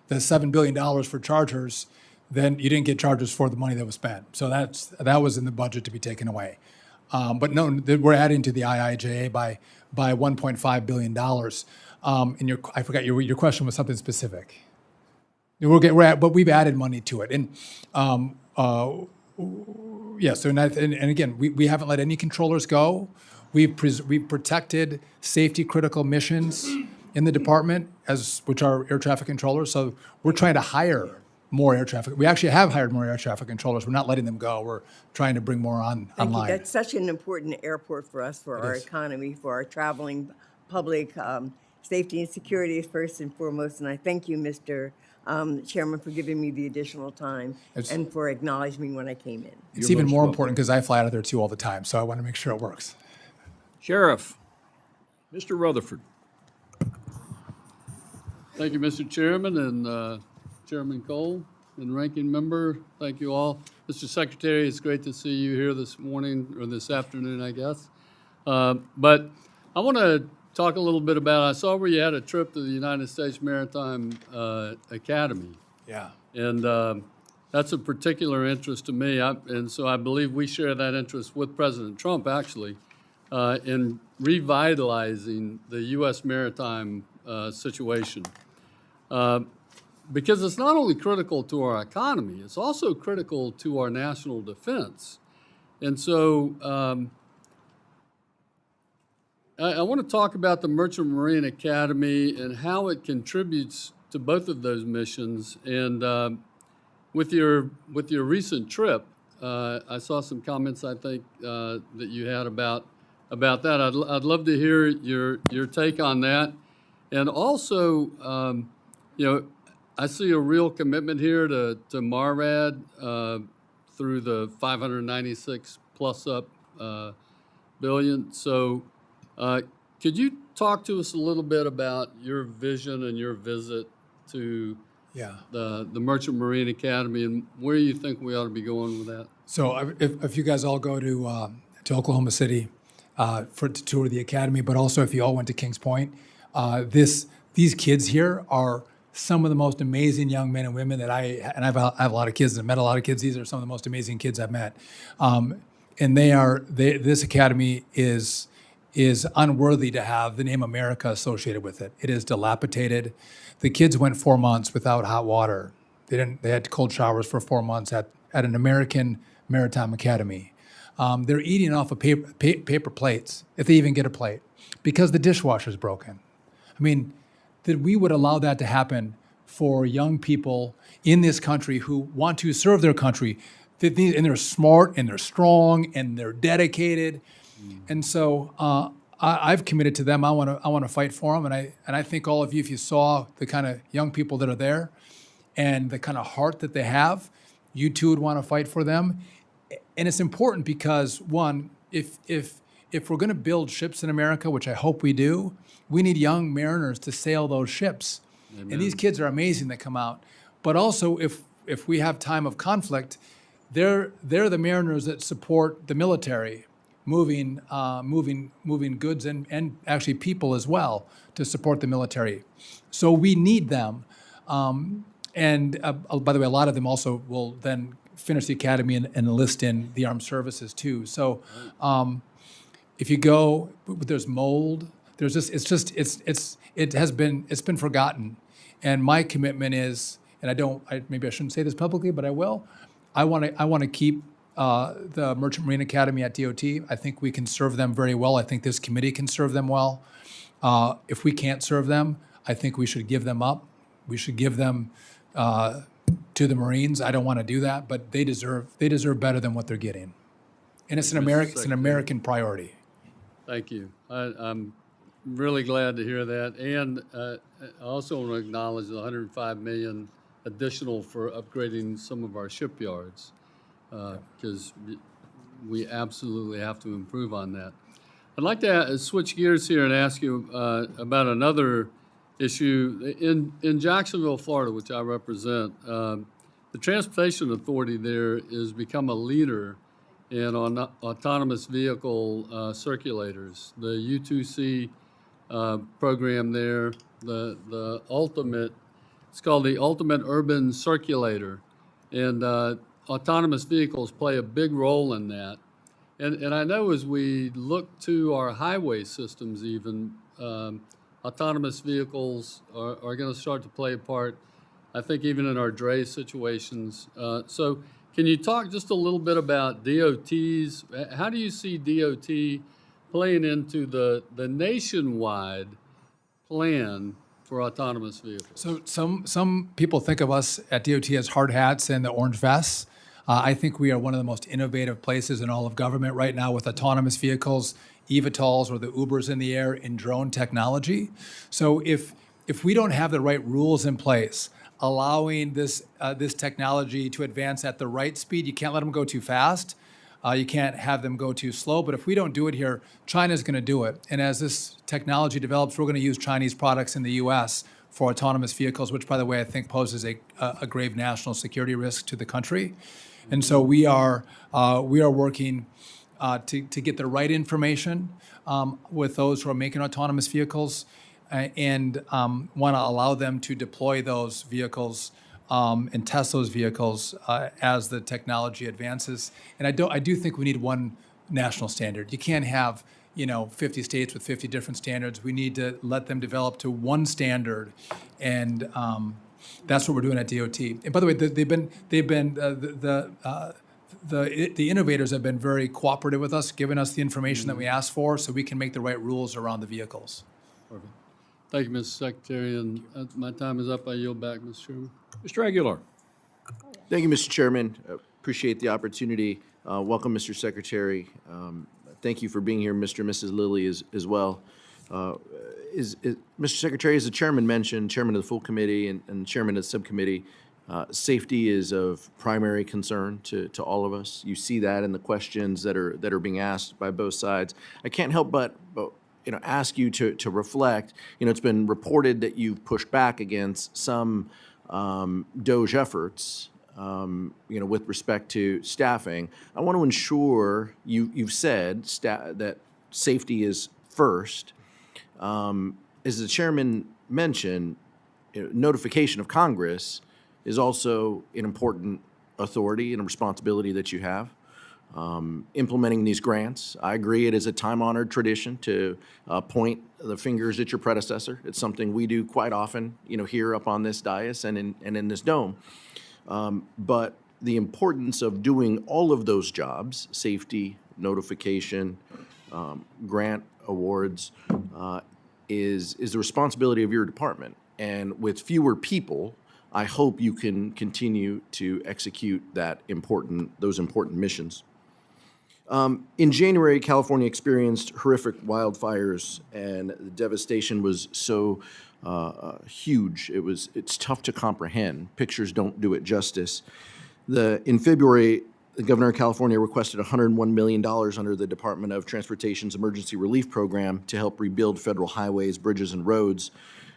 $7 billion for chargers. Then you didn't get chargers for the money that was spent. So that was in the budget to be taken away. But no, we're adding to the IIJA by $1.5 billion. And I forgot your question was something specific. But we've added money to it. And yes, and again, we haven't let any controllers go. We've protected safety critical missions in the department, which are air traffic controllers. So we're trying to hire more air traffic. We actually have hired more air traffic controllers. We're not letting them go. We're trying to bring more online. Thank you. That's such an important airport for us, for our economy, for our traveling public. Safety and security is first and foremost. And I thank you, Mr. Chairman, for giving me the additional time and for acknowledging me when I came in. It's even more important because I fly out of there too all the time. So I want to make sure it works. Sheriff, Mr. Rutherford. Thank you, Mr. Chairman, and Chairman Cole and Ranking Member. Thank you all. Mr. Secretary, it's great to see you here this morning, or this afternoon, I guess. But I want to talk a little bit about, I saw where you had a trip to the United States Maritime Academy. Yeah. And that's a particular interest to me. And so I believe we share that interest with President Trump, actually, in revitalizing the U.S. maritime situation. Because it's not only critical to our economy, it's also critical to our national defense. And so I want to talk about the Merchant Marine Academy and how it contributes to both of those missions. And with your recent trip, I saw some comments, I think, that you had about that. I'd love to hear your take on that. And also, I see a real commitment here to MARAD through the 596 plus up billion. So could you talk to us a little bit about your vision and your visit to the Merchant Marine Academy and where you think we ought to be going with that? So if you guys all go to Oklahoma City to tour the academy, but also if you all went to Kings Point, these kids here are some of the most amazing young men and women that I have a lot of kids and I've met a lot of kids. These are some of the most amazing kids I've met. And this academy is unworthy to have the name America associated with it. It is dilapidated. The kids went 4 months without hot water. They had cold showers for 4 months at an American Maritime Academy. They're eating off of paper plates, if they even get a plate, because the dishwasher's broken. I mean, that we would allow that to happen for young people in this country who want to serve their country, and they're smart and they're strong and they're dedicated, and so I've committed to them. I want to fight for them, and I think all of you, if you saw the kind of young people that are there, and the kind of heart that they have, you too would want to fight for them, and it's important because one, if we're going to build ships in America, which I hope we do, we need young mariners to sail those ships. Amen. And these kids are amazing that come out. But also, if we have time of conflict, they're the mariners that support the military, moving goods and actually people as well to support the military. So we need them. And by the way, a lot of them also will then finish the academy and enlist in the armed services too. So if you go, there's mold. There's just it's been forgotten. And my commitment is, and maybe I shouldn't say this publicly, but I will. I want to keep the Merchant Marine Academy at DOT. I think we can serve them very well. I think this committee can serve them well. If we can't serve them, I think we should give them up. We should give them to the Marines. I don't want to do that, but they deserve better than what they're getting. And it's an American priority. Thank you. I'm really glad to hear that. And I also want to acknowledge the $105 million additional for upgrading some of our shipyards, because we absolutely have to improve on that. I'd like to switch gears here and ask you about another issue. In Jacksonville, Florida, which I represent, the Transportation Authority there has become a leader in autonomous vehicle circulators. The U2C program there, the ultimate, it's called the Ultimate Urban Circulator, and autonomous vehicles play a big role in that. And I know as we look to our highway systems even, autonomous vehicles are going to start to play a part, I think even in our dray situations. So can you talk just a little bit about DOTs? How do you see DOT playing into the nationwide plan for autonomous vehicles? So some people think of us at DOT as hard hats and the orange vests. I think we are one of the most innovative places in all of government right now with autonomous vehicles, eVTOLs or the Ubers in the air, in drone technology. So if we don't have the right rules in place, allowing this technology to advance at the right speed, you can't let them go too fast. You can't have them go too slow. But if we don't do it here, China's going to do it. And as this technology develops, we're going to use Chinese products in the U.S. for autonomous vehicles, which, by the way, I think poses a grave national security risk to the country. And so we are working to get the right information with those who are making autonomous vehicles, and want to allow them to deploy those vehicles and test those vehicles as the technology advances. And I do think we need one national standard. You can't have 50 states with 50 different standards. We need to let them develop to one standard, and that's what we're doing at DOT. And by the way, the innovators have been very cooperative with us, giving us the information that we asked for, so we can make the right rules around the vehicles. Perfect. Thank you, Mr. Secretary. And my time is up. I yield back, Mr. Chairman. Mr. Aguilar. Thank you, Mr. Chairman. Appreciate the opportunity. Welcome, Mr. Secretary. Thank you for being here, Mr. and Mrs. Lilly, as well. Mr. Secretary, as the chairman mentioned, chairman of the full committee and chairman of the subcommittee, safety is of primary concern to all of us. You see that in the questions that are being asked by both sides. I can't help but ask you to reflect. It's been reported that you've pushed back against some DOGE efforts, with respect to staffing. I want to ensure you've said that safety is first. As the chairman mentioned, notification of Congress is also an important authority and a responsibility that you have. Implementing these grants, I agree it is a time-honored tradition to point the fingers at your predecessor. It's something we do quite often, here up on this dais and in this dome. But the importance of doing all of those jobs, safety, notification, grant awards, is the responsibility of your department. And with fewer people, I hope you can continue to execute those important missions. In January, California experienced horrific wildfires, and the devastation was so huge. It's tough to comprehend. Pictures don't do it justice. In February, the governor of California requested $101 million under the Department of Transportation's Emergency Relief Program to help rebuild federal highways, bridges, and roads.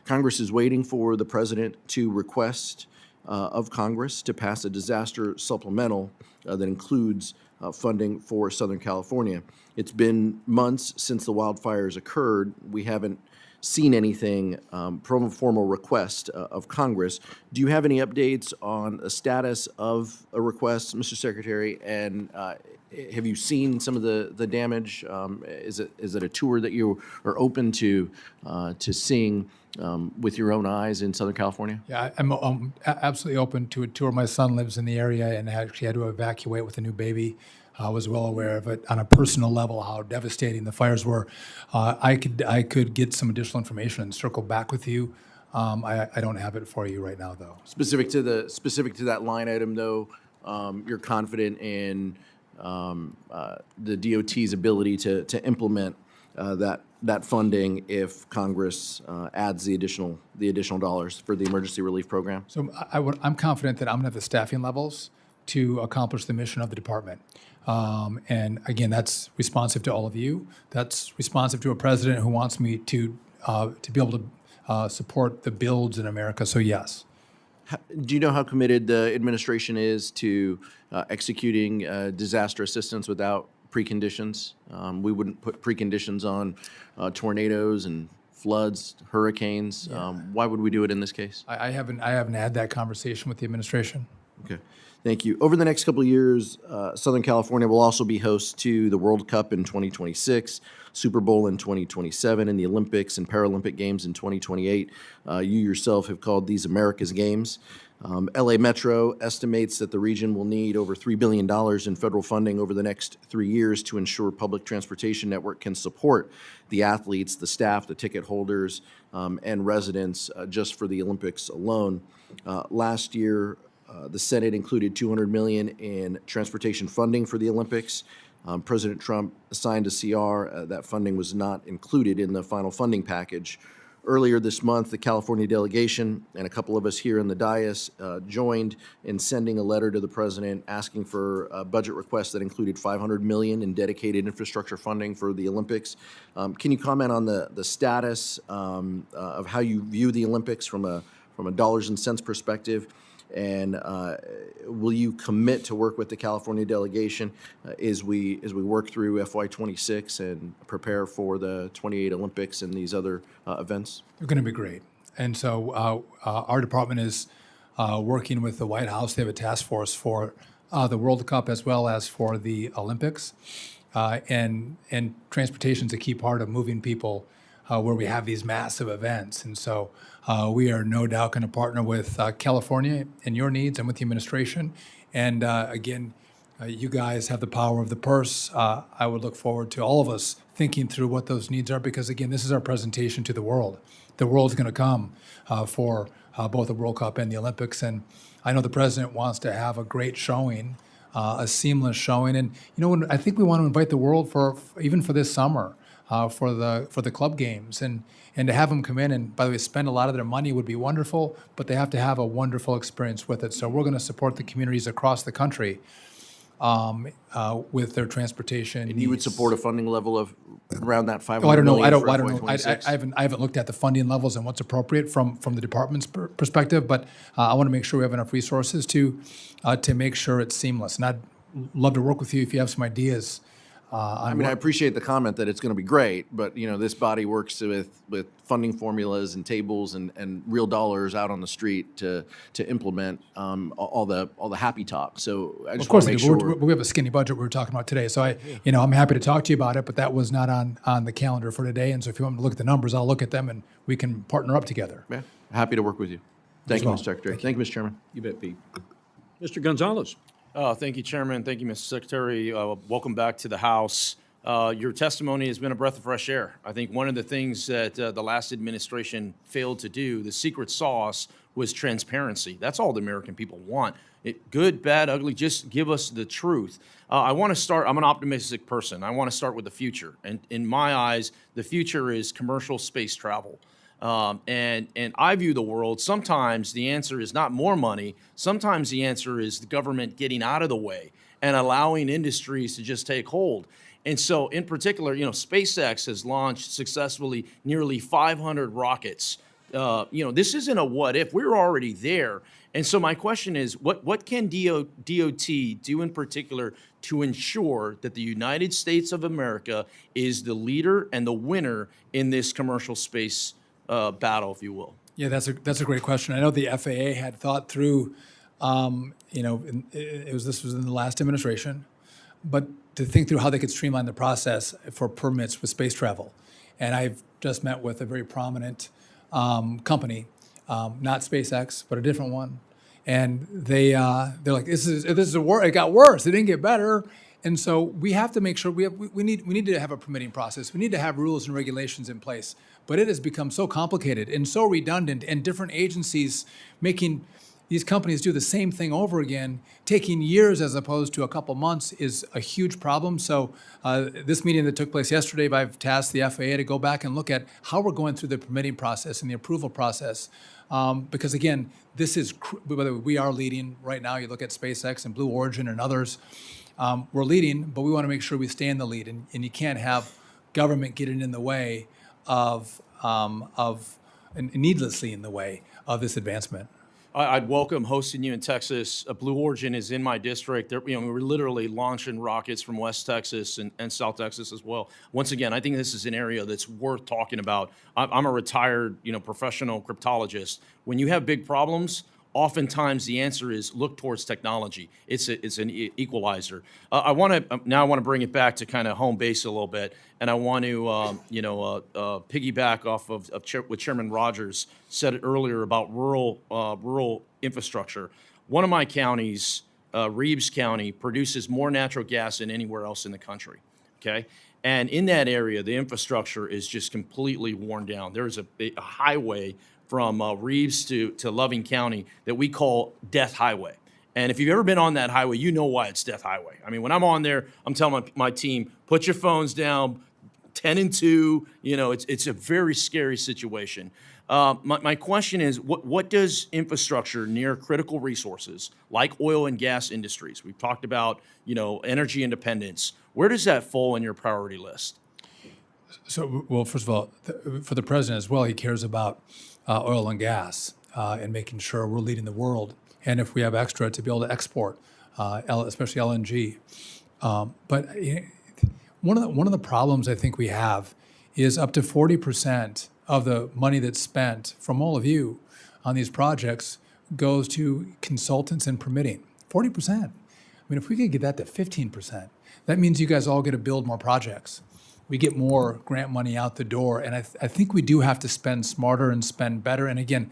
Congress is waiting for the president to request of Congress to pass a disaster supplemental that includes funding for Southern California. It's been months since the wildfires occurred. We haven't seen anything from a formal request of Congress. Do you have any updates on the status of a request, Mr. Secretary? And have you seen some of the damage? Is it a tour that you are open to seeing with your own eyes in Southern California? Yeah, I'm absolutely open to a tour. My son lives in the area and actually had to evacuate with a new baby. I was well aware of it on a personal level, how devastating the fires were. I could get some additional information and circle back with you. I don't have it for you right now, though. Specific to that line item, though, you're confident in the DOT's ability to implement that funding if Congress adds the additional dollars for the emergency relief program? So I'm confident that I'm going to have the staffing levels to accomplish the mission of the department. And again, that's responsive to all of you. That's responsive to a president who wants me to be able to support the builds in America. So yes. Do you know how committed the administration is to executing disaster assistance without preconditions? We wouldn't put preconditions on tornadoes and floods, hurricanes. Why would we do it in this case? I haven't had that conversation with the administration. Okay, thank you. Over the next couple of years, Southern California will also be host to the World Cup in 2026, Super Bowl in 2027, and the Olympics and Paralympic Games in 2028. You yourself have called these America's Games. LA Metro estimates that the region will need over $3 billion in federal funding over the next 3 years to ensure public transportation network can support the athletes, the staff, the ticket holders, and residents just for the Olympics alone. Last year, the Senate included $200 million in transportation funding for the Olympics. President Trump signed a CR. That funding was not included in the final funding package. Earlier this month, the California delegation and a couple of us here in the dais joined in sending a letter to the president asking for a budget request that included $500 million in dedicated infrastructure funding for the Olympics. Can you comment on the status of how you view the Olympics from a dollars and cents perspective? And will you commit to work with the California delegation as we work through FY26 and prepare for the 28 Olympics and these other events? They're going to be great. And so our department is working with the White House. They have a task force for the World Cup as well as for the Olympics. And transportation is a key part of moving people where we have these massive events. And so we are no doubt going to partner with California in your needs and with the administration. And again, you guys have the power of the purse. I would look forward to all of us thinking through what those needs are, because again, this is our presentation to the world. The world's going to come for both the World Cup and the Olympics. And I know the president wants to have a great showing, a seamless showing. And you know, I think we want to invite the world even for this summer. For the club games and to have them come in and, by the way, spend a lot of their money would be wonderful, but they have to have a wonderful experience with it. So we're going to support the communities across the country with their transportation. And you would support a funding level of around that $500 I don't know. million I for don't know. FY26? I haven't looked at the funding levels and what's appropriate from the department's perspective, but I want to make sure we have enough resources to make sure it's seamless. And I'd love to work with you if you have some ideas. I mean, I appreciate the comment that it's going to be great, but you know, this body works with funding formulas and tables and real dollars out on the street to implement all the happy talk. So I just Of course, want to make sure we have a skinny budget we were talking about today. So I'm happy to talk to you about it, but that was not on the calendar for today. And so if you want me to look at the numbers, I'll look at them and we can partner up together. yeah, happy to work with you. Thank you, well. Mr. Secretary. Thank you, Mr. Chairman. You bet, Pete. Mr. Gonzalez. Thank you, Chairman. Thank you, Mr. Secretary. Welcome back to the House. Your testimony has been a breath of fresh air. I think one of the things that the last administration failed to do, the secret sauce, was transparency. That's all the American people want. Good, bad, ugly, just give us the truth. I want to start, I'm an optimistic person. I want to start with the future. And in my eyes, the future is commercial space travel. And I view the world, sometimes the answer is not more money. Sometimes the answer is the government getting out of the way and allowing industries to just take hold. And so in particular, SpaceX has launched successfully nearly 500 rockets This isn't a what if. We're already there. And so my question is, what can DOT do in particular to ensure that the United States of America is the leader and the winner in this commercial space battle, if you will? Yeah, that's a great question. I know the FAA had thought through, this was in the last administration, but to think through how they could streamline the process for permits with space travel. And I've just met with a very prominent company, not SpaceX, but a different one. And they're like, it got worse. It didn't get better. And so we have to make sure we need to have a permitting process. We need to have rules and regulations in place. But it has become so complicated and so redundant, and different agencies making these companies do the same thing over again, taking years as opposed to a couple months, is a huge problem. So this meeting that took place yesterday, I've tasked the FAA to go back and look at how we're going through the permitting process and the approval process. Because again, this is, we are leading right now. You look at SpaceX and Blue Origin and others. We're leading, but we want to make sure we stay in the lead. And you can't have government getting in the way of needlessly in the way of this advancement. I'd welcome hosting you in Texas. Blue Origin is in my district. We're literally launching rockets from West Texas and South Texas as well. Once again, I think this is an area that's worth talking about. I'm a retired, professional cryptologist. When you have big problems, oftentimes the answer is look towards technology. It's an equalizer. I want to bring it back to kind of home base a little bit, and I want to piggyback off of what Chairman Rogers said earlier about rural infrastructure. One of my counties, Reeves County, produces more natural gas than anywhere else in the country. Okay. And in that area, the infrastructure is just completely worn down. There's a highway from Reeves to Loving County that we call Death Highway. And if you've ever been on that highway, you know why it's Death Highway. I mean, when I'm on there, I'm telling my team, put your phones down, 10 and 2, it's a very scary situation. My question is, what does infrastructure near critical resources like oil and gas industries, we've talked about, energy independence, where does that fall in your priority list? So, well, first of all, for the president as well, he cares about oil and gas and making sure we're leading the world. And if we have extra, to be able to export, especially LNG. But one of the problems I think we have is up to 40% of the money that's spent from all of you on these projects goes to consultants and permitting. 40%. I mean, if we could get that to 15%, that means you guys all get to build more projects. We get more grant money out the door. And I think we do have to spend smarter and spend better. And again,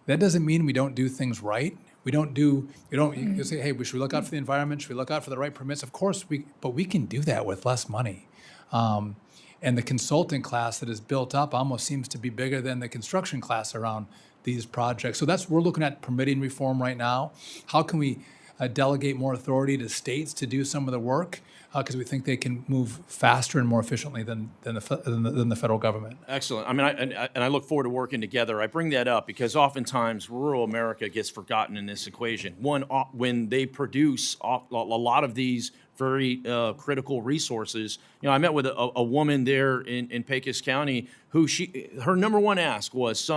that doesn't mean we don't do things right. You say, hey, should we look out for the environment? Should we look out for the right permits? Of course, but we can do that with less money. And the consulting class that is built up almost seems to be bigger than the construction class around these projects. So we're looking at permitting reform right now. How can we delegate more authority to states to do some of the work? Because we think they can move faster and more efficiently than the federal government. Excellent. I mean, I look forward to working together. I bring that up because oftentimes rural America gets forgotten in this equation. One, when they produce a lot of these very critical resources. I met with a woman there in Pecos County who her number one ask was,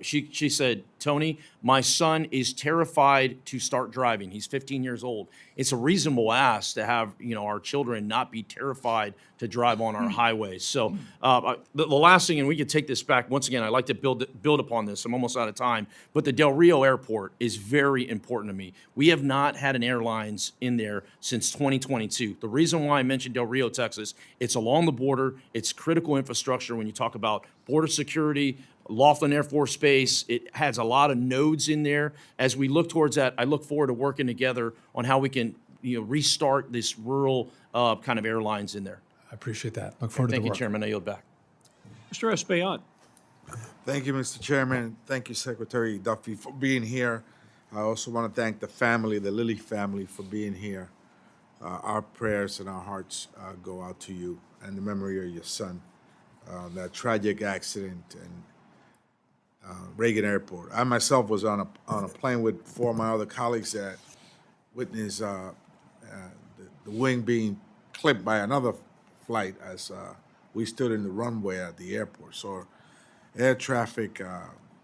she said, Tony, my son is terrified to start driving. He's 15 years old. It's a reasonable ask to have, our children not be terrified to drive on our highways. So the last thing, and we could take this back, once again, I'd like to build upon this. I'm almost out of time, but the Del Rio Airport is very important to me. We have not had an airlines in there since 2022. The reason why I mentioned Del Rio, Texas, it's along the border. It's critical infrastructure when you talk about border security, Laughlin Air Force Base. It has a lot of nodes in there. As we look towards that, I look forward to working together on how we can restart this rural kind of airlines in there. I appreciate that. Look forward to the work. Thank you, Chairman. I yield back. Mr. Espaillat. Thank you, Mr. Chairman. Thank you, Secretary Duffy, for being here. I also want to thank the family, the Lilly family, for being here. Our prayers and our hearts go out to you and the memory of your son. That tragic accident in Reagan Airport. I myself was on a plane with 4 of my other colleagues that witnessed the wing being clipped by another flight as we stood in the runway at the airport. So air traffic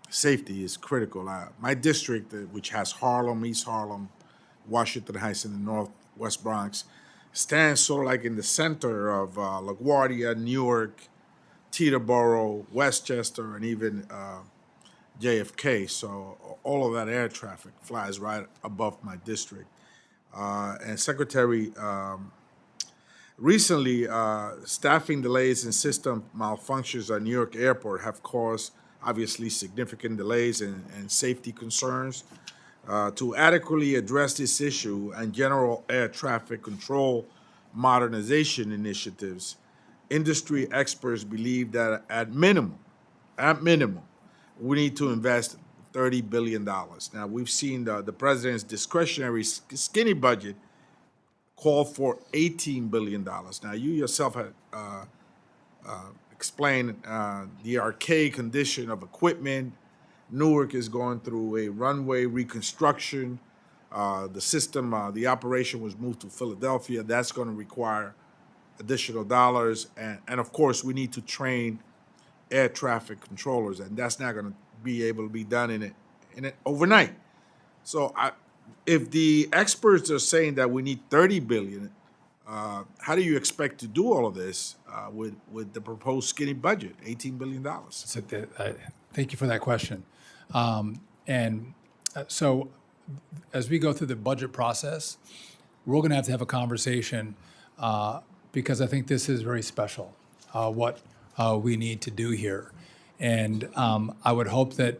safety is critical. My district, which has Harlem, East Harlem, Washington Heights, and the Northwest Bronx, stands sort of like in the center of LaGuardia, Newark, Teterboro, Westchester, and even JFK. So all of that air traffic flies right above my district. And Secretary, recently, staffing delays and system malfunctions at Newark Airport have caused, obviously, significant delays and safety concerns. To adequately address this issue and general air traffic control modernization initiatives, industry experts believe that at minimum, we need to invest $30 billion. Now, we've seen the president's discretionary skinny budget call for $18 billion. Now, you yourself had explained the archaic condition of equipment. Newark is going through a runway reconstruction. The system, the operation was moved to Philadelphia. That's going to require additional dollars. And of course, we need to train air traffic controllers, and that's not going to be able to be done in it overnight. So if the experts are saying that we need $30 billion, how do you expect to do all of this with the proposed skinny budget, $18 billion? Thank you for that question. So as we go through the budget process, we're going to have a conversation because I think this is very special, what we need to do here. And I would hope that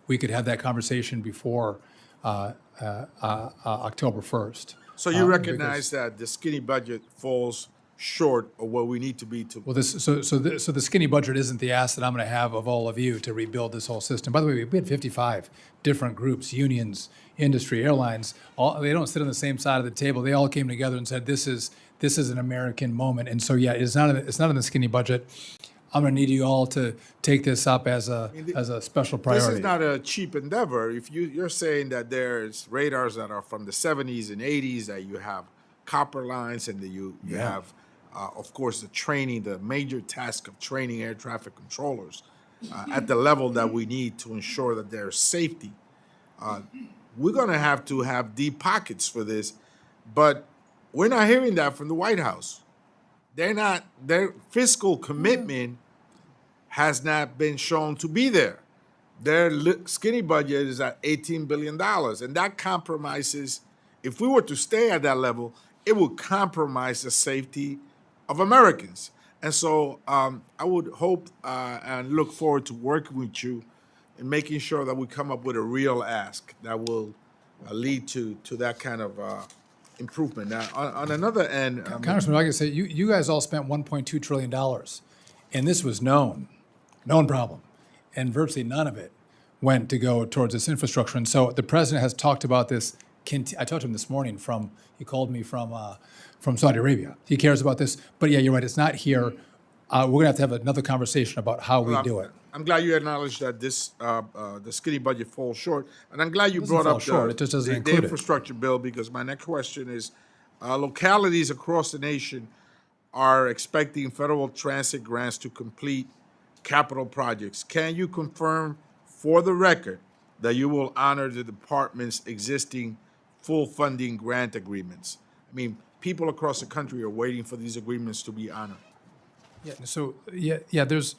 we could have that conversation before October 1st. So you recognize that the skinny budget falls short of what we need to be to. Well, so the skinny budget isn't the ask that I'm going to have of all of you to rebuild this whole system. By the way, we had 55 different groups, unions, industry, airlines. They don't sit on the same side of the table. They all came together and said, "This is an American moment." And so, yeah, it's not in the skinny budget. I'm going to need you all to take this up as a special priority. This is not a cheap endeavor. If you're saying that there's radars that are from the 70s and 80s, that you have copper lines, and that you have, of course, the major task of training air traffic controllers at the level that we need to ensure that there's safety. We're going to have deep pockets for this, but we're not hearing that from the White House. Their fiscal commitment has not been shown to be there. Their skinny budget is at $18 billion, and that compromises, if we were to stay at that level, it would compromise the safety of Americans. And so I would hope and look forward to working with you in making sure that we come up with a real ask that will lead to that kind of improvement. Now, on another end, Congressman, like I say, you guys all spent $1.2 trillion, and this was known problem, and virtually none of it went to go towards this infrastructure. And so the president has talked about this. I talked to him this morning he called me from Saudi Arabia. He cares about this, but yeah, you're right, it's not here. We're going to have another conversation about how we do it. I'm glad you acknowledged that the skinny budget falls short, and I'm glad you brought up it just doesn't include the infrastructure bill, because my next question is, localities across the nation are expecting federal transit grants to complete capital projects. Can you confirm for the record that you will honor the department's existing full funding grant agreements? I mean, people across the country are waiting for these agreements to be honored. Yeah. So there's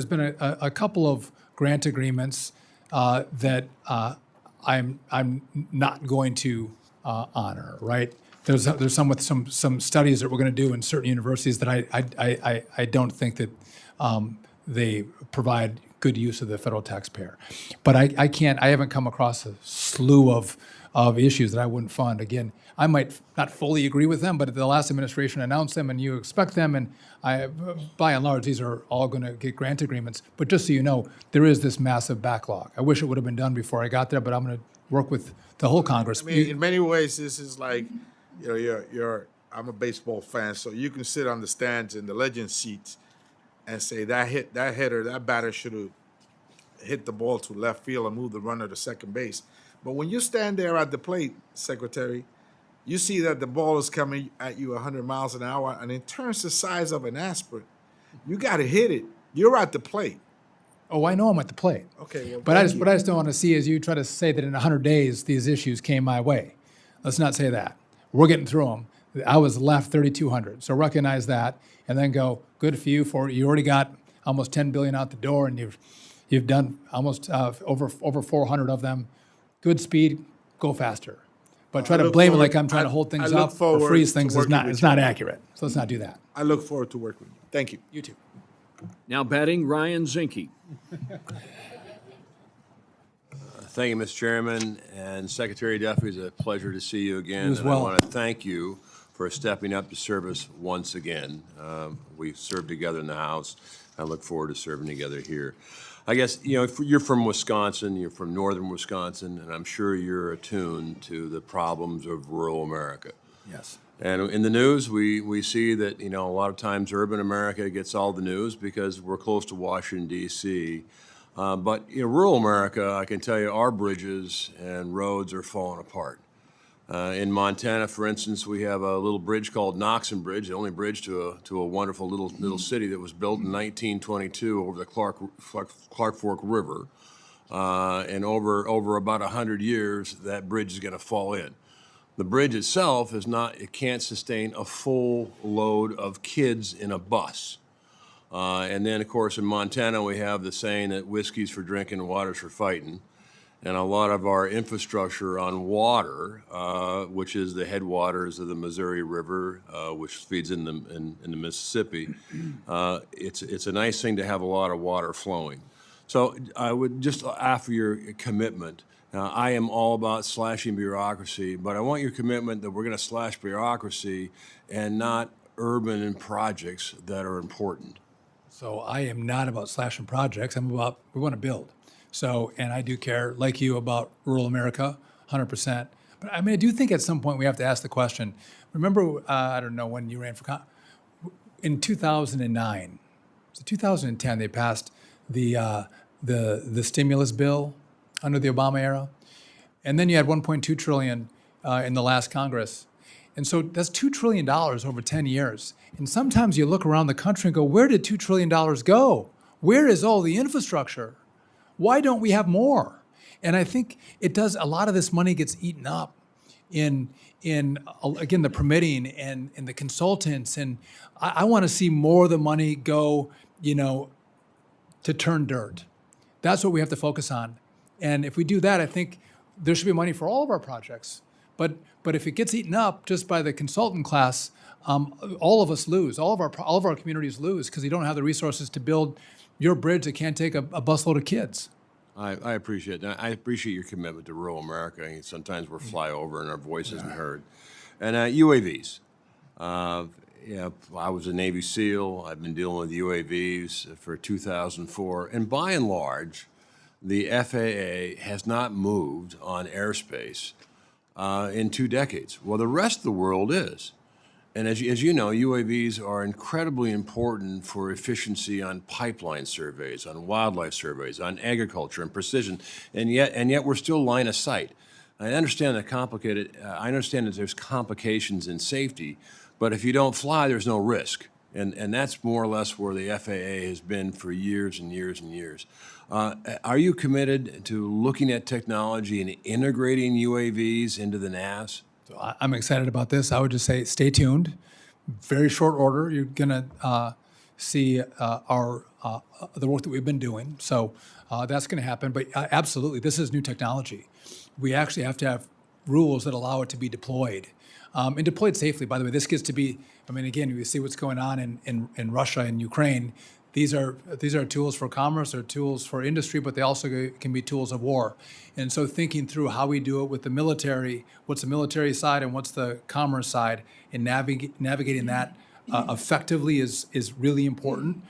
been a couple of grant agreements that I'm not going to honor. Right. There's some with some studies that we're going to do in certain universities that I don't think that they provide good use of the federal taxpayer. But I haven't come across a slew of issues that I wouldn't fund. Again, I might not fully agree with them, but the last administration announced them, and you expect them, and by and large, these are all going to get grant agreements. But just so you know, there is this massive backlog. I wish it would have been done before I got there, but I'm going to work with the whole Congress. I mean, in many ways, this is like, I'm a baseball fan, so you can sit on the stands in the legend seats and say that batter should have hit the ball to left field and moved the runner to second base. But when you stand there at the plate, Secretary, you see that the ball is coming at you 100 miles an hour, and it turns the size of an aspirin. You got to hit it. You're at the plate. Oh, I know I'm at the plate. Okay, well, But I thank just, you. what I just don't want to see is you try to say that in 100 days, these issues came my way. Let's not say that. We're getting through them. I was left 3,200. So recognize that and then go, good for you you already got almost 10 billion out the door and you've done almost over 400 of them. Good speed, go faster. But try to look blame it forward- like I'm trying to I- hold I things look up or forward freeze to things. working with It's you. not accurate. So let's not do that. I look forward to working with you. Thank you. You too. Now batting, Ryan Zinke. Thank you, Mr. Chairman, and Secretary Duffy. It's a pleasure to see you again. You as And well. I want to thank you for stepping up to service once again. We served together in the House. I look forward to serving together here. I guess, you're from Wisconsin, you're from northern Wisconsin, and I'm sure you're attuned to the problems of rural America. Yes. And in the news, we see that, a lot of times urban America gets all the news because we're close to Washington, D.C. But rural America, I can tell you, our bridges and roads are falling apart. In Montana, for instance, we have a little bridge called Knoxon Bridge, the only bridge to a wonderful little city that was built in 1922 over the Clark Fork River. And over about 100 years, that bridge is going to fall in. The bridge itself it can't sustain a full load of kids in a bus. And then, of course, in Montana, we have the saying that whiskey's for drinking and water's for fighting. And a lot of our infrastructure on water, which is the headwaters of the Missouri River, which feeds in the Mississippi, it's a nice thing to have a lot of water flowing. So I would just offer your commitment. I am all about slashing bureaucracy, but I want your commitment that we're going to slash bureaucracy and not urban projects that are important. So I am not about slashing projects. I'm about, we want to build. So, and I do care, like you, about rural America, 100%. But I do think at some point we have to ask the question. Remember, I don't know when you ran for in 2009, so 2010, they passed the stimulus bill under the Obama era, and then you had 1.2 trillion in the last Congress. And so that's $2 trillion over 10 years. And sometimes you look around the country and go, where did $2 trillion go? Where is all the infrastructure? Why don't we have more? And I think it does, a lot of this money gets eaten up in again, the permitting and the consultants. And I want to see more of the money go, to turn dirt. That's what we have to focus on. And if we do that, I think there should be money for all of our projects. But if it gets eaten up just by the consultant class, all of us lose. All of our communities lose because you don't have the resources to build your bridge that can't take a busload of kids. I appreciate that. I appreciate your commitment to rural America. Sometimes we're flyover and our voice isn't heard. And UAVs. I was a Navy SEAL. I've been dealing with UAVs for 2004. And by and large, the FAA has not moved on airspace in 2 decades. Well, the rest of the world is. And as you know, UAVs are incredibly important for efficiency on pipeline surveys, on wildlife surveys, on agriculture and precision, and yet we're still line of sight. I understand I understand that there's complications in safety, but if you don't fly, there's no risk. And that's more or less where the FAA has been for years and years and years. Are you committed to looking at technology and integrating UAVs into the NAS? So I'm excited about this. I would just say stay tuned. Very short order, you're going to see the work that we've been doing. So that's going to happen. But absolutely, this is new technology. We actually have to have rules that allow it to be deployed. And deployed safely. By the way, this gets to be, again, you see what's going on in Russia and Ukraine. These are tools for commerce, they're tools for industry, but they also can be tools of war. And so thinking through how we do it with the military, what's the military side and what's the commerce side, and navigating that effectively is really important.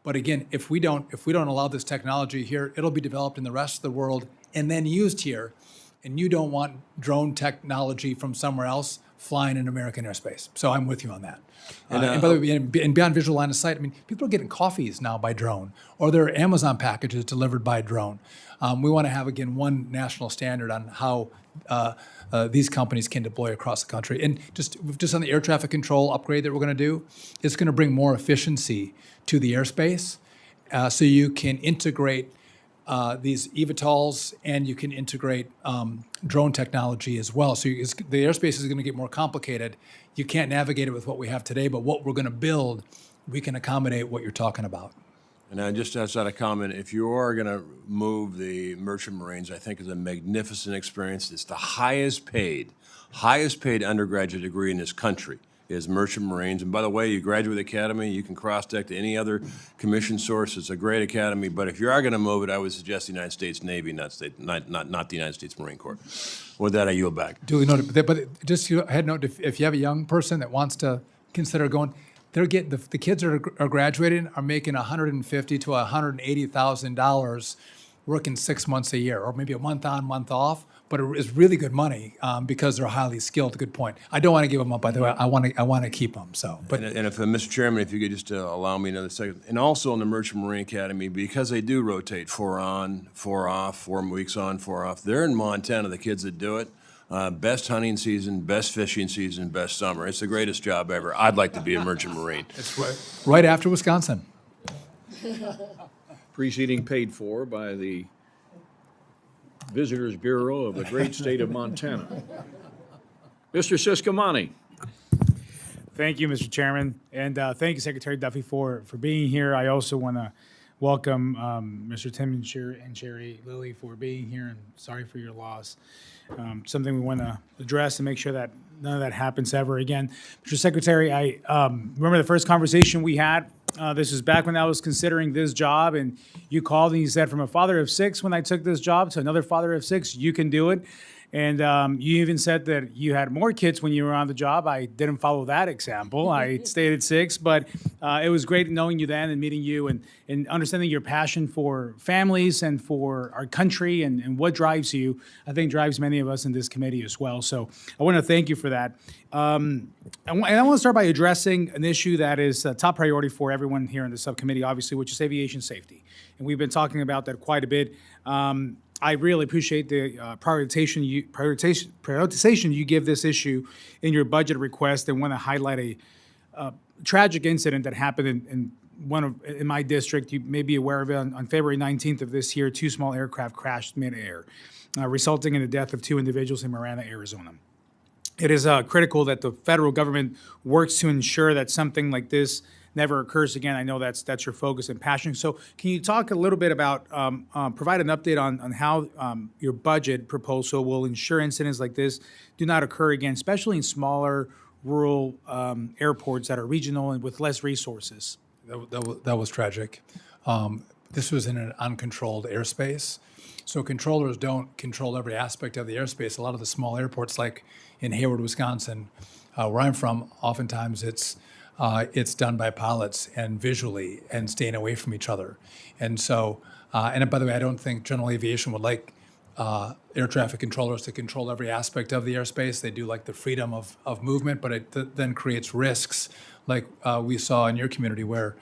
But again, if we don't allow this technology here, it'll be developed in the rest of the world and then used here. And you don't want drone technology from somewhere else flying in American airspace. So I'm with you on that. And by the way, and beyond visual line of sight, people are getting coffees now by drone, or there are Amazon packages delivered by drone. We want to have, again, one national standard on how these companies can deploy across the country. And just on the air traffic control upgrade that we're going to do, it's going to bring more efficiency to the airspace. so you can integrate these eVTOLs, and you can integrate drone technology as well. So the airspace is going to get more complicated. You can't navigate it with what we have today, but what we're going to build, we can accommodate what you're talking about. And I just outside a comment, if you are going to move the Merchant Marines, I think is a magnificent experience. It's the highest paid undergraduate degree in this country is Merchant Marines. And by the way, you graduate the academy, you can cross-deck to any other commission source. It's a great academy. But if you are going to move it, I would suggest the United States Navy, not the United States Marine Corps. With that, I yield back. Duly noted. But just a head note, if you have a young person that wants to consider going, they're getting the kids that are graduating are making $150,000 to $180,000 working 6 months a year, or maybe a month on, month off. But it's really good money because they're highly skilled. Good point. I don't want to give them up. By the way, I want to keep them. So, but And if Mr. Chairman, if you could just allow me another second, and also in the Merchant Marine Academy, because they do rotate 4 on, 4 off, 4 weeks on, 4 off. They're in Montana. The kids that do it. Best hunting season, best fishing season, best summer. It's the greatest job ever. I'd like to be a Merchant Marine. it's right after Wisconsin. Preceding paid for by the Visitors Bureau of the great state of Montana. Mr. Siscomani. Thank you, Mr. Chairman, and thank you, Secretary Duffy, for being here. I also want to welcome Mr. Tim and Sherry Lilly for being here, and sorry for your loss. Something we want to address and make sure that none of that happens ever again. Mr. Secretary, I remember the first conversation we had. This was back when I was considering this job, and you called and you said, from a father of 6 when I took this job to another father of 6, you can do it. And you even said that you had more kids when you were on the job. I didn't follow that example. I stayed at 6, but it was great knowing you then and meeting you and understanding your passion for families and for our country and what drives you, I think drives many of us in this committee as well. So I want to thank you for that. And I want to start by addressing an issue that is a top priority for everyone here in the subcommittee, obviously, which is aviation safety. And we've been talking about that quite a bit. I really appreciate the prioritization you give this issue in your budget request, and want to highlight a tragic incident that happened in my district. You may be aware of it. On February 19th of this year, 2 small aircraft crashed mid-air, resulting in the death of 2 individuals in Marana, Arizona. It is critical that the federal government works to ensure that something like this never occurs again. I know that's your focus and passion. So can you talk a little bit about, provide an update on how your budget proposal will ensure incidents like this do not occur again, especially in smaller rural airports that are regional and with less resources? That was tragic. This was in an uncontrolled airspace. So controllers don't control every aspect of the airspace. A lot of the small airports, like in Hayward, Wisconsin, where I'm from, oftentimes it's done by pilots and visually and staying away from each other. And so, and by the way, I don't think general aviation would like air traffic controllers to control every aspect of the airspace. They do like the freedom of movement, but it then creates risks like we saw in your community where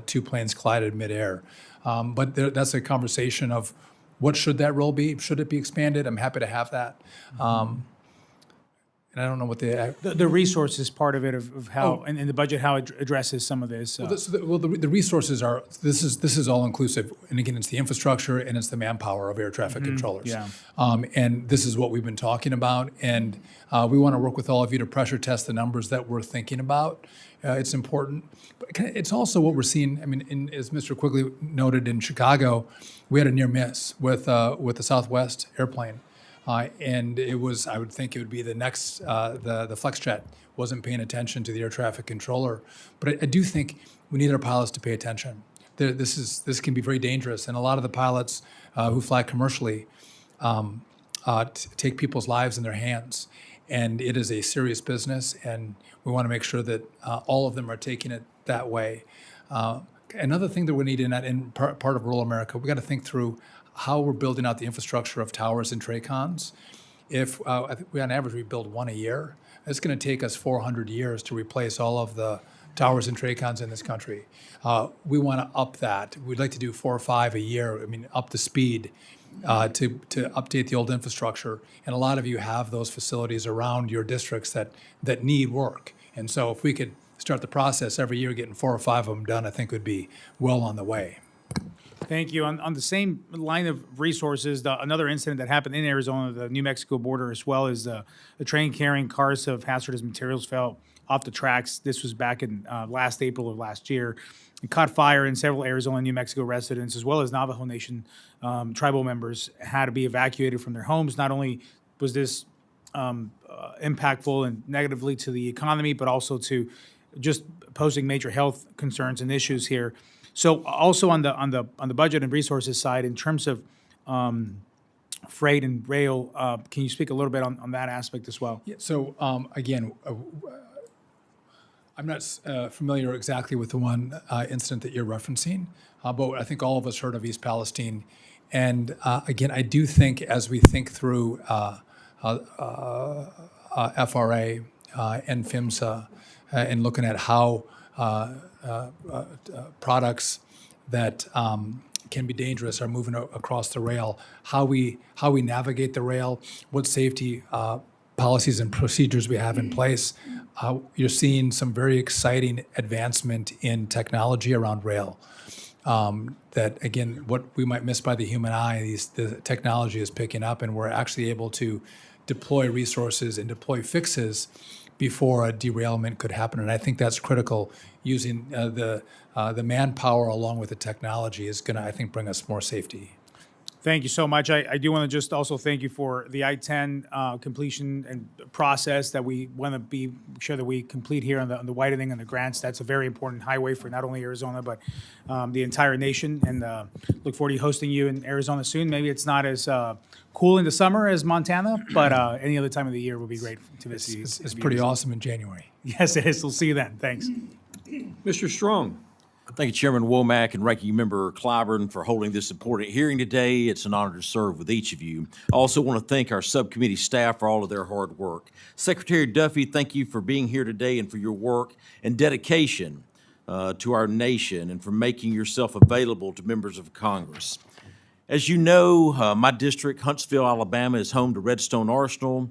2 planes collided midair. But that's a conversation of what should that role be? Should it be expanded? I'm happy to have that. And I don't know what the resources part of it of how and in the budget how it addresses some of this. The resources are this is all inclusive, and again, it's the infrastructure and it's the manpower of air traffic controllers. Yeah. And this is what we've been talking about, and we want to work with all of you to pressure test the numbers that we're thinking about. It's important, but it's also what we're seeing. I mean, as Mr. Quigley noted, in Chicago, we had a near miss with the Southwest airplane. And it was, I would think it would be the next, the FlexJet wasn't paying attention to the air traffic controller. But I do think we need our pilots to pay attention. This can be very dangerous. And a lot of the pilots who fly commercially take people's lives in their hands. And it is a serious business, and we want to make sure that all of them are taking it that way. Another thing that we need in part of rural America, we got to think through how we're building out the infrastructure of towers and TRACONs. If I think on average we build 1 a year, it's going to take us 400 years to replace all of the towers and TRACONs in this country. We want to up that. We'd like to do 4 or 5 a year. I mean, up the speed to update the old infrastructure. And a lot of you have those facilities around your districts that need work. And so if we could start the process every year, getting 4 or 5 of them done, I think would be well on the way. Thank you. On the same line of resources, another incident that happened in Arizona, the New Mexico border as well, is the train carrying cars of hazardous materials fell off the tracks. This was back in last April of last year. It caught fire, and several Arizona and New Mexico residents, as well as Navajo Nation tribal members, had to be evacuated from their homes. Not only was this impactful and negatively to the economy, but also to just posing major health concerns and issues here. So also on the budget and resources side, in terms of freight and rail, can you speak a little bit on that aspect as well? Yeah, so again, I'm not familiar exactly with the one incident that you're referencing, but I think all of us heard of East Palestine. And again, I do think as we think through FRA and PHMSA and looking at how products that can be dangerous are moving across the rail, how we navigate the rail, what safety policies and procedures we have in place. You're seeing some very exciting advancement in technology around rail. That again, what we might miss by the human eye, the technology is picking up, and we're actually able to deploy resources and deploy fixes before a derailment could happen. And I think that's critical. Using the manpower along with the technology is going to, I think, bring us more safety. Thank you so much. I do want to just also thank you for the I-10 completion and process that we want to be sure that we complete here on the widening and the grants. That's a very important highway for not only Arizona, but the entire nation. And look forward to hosting you in Arizona soon. Maybe it's not as cool in the summer as Montana, but any other time of the year will be great to visit you. It's pretty awesome in January. Yes, it is. We'll see you then. Thanks. Mr. Strong. Thank you, Chairman Womack and Ranking Member Clyburn, for holding this important hearing today. It's an honor to serve with each of you. I also want to thank our subcommittee staff for all of their hard work. Secretary Duffy, thank you for being here today and for your work and dedication to our nation and for making yourself available to members of Congress. As you know, my district, Huntsville, Alabama, is home to Redstone Arsenal,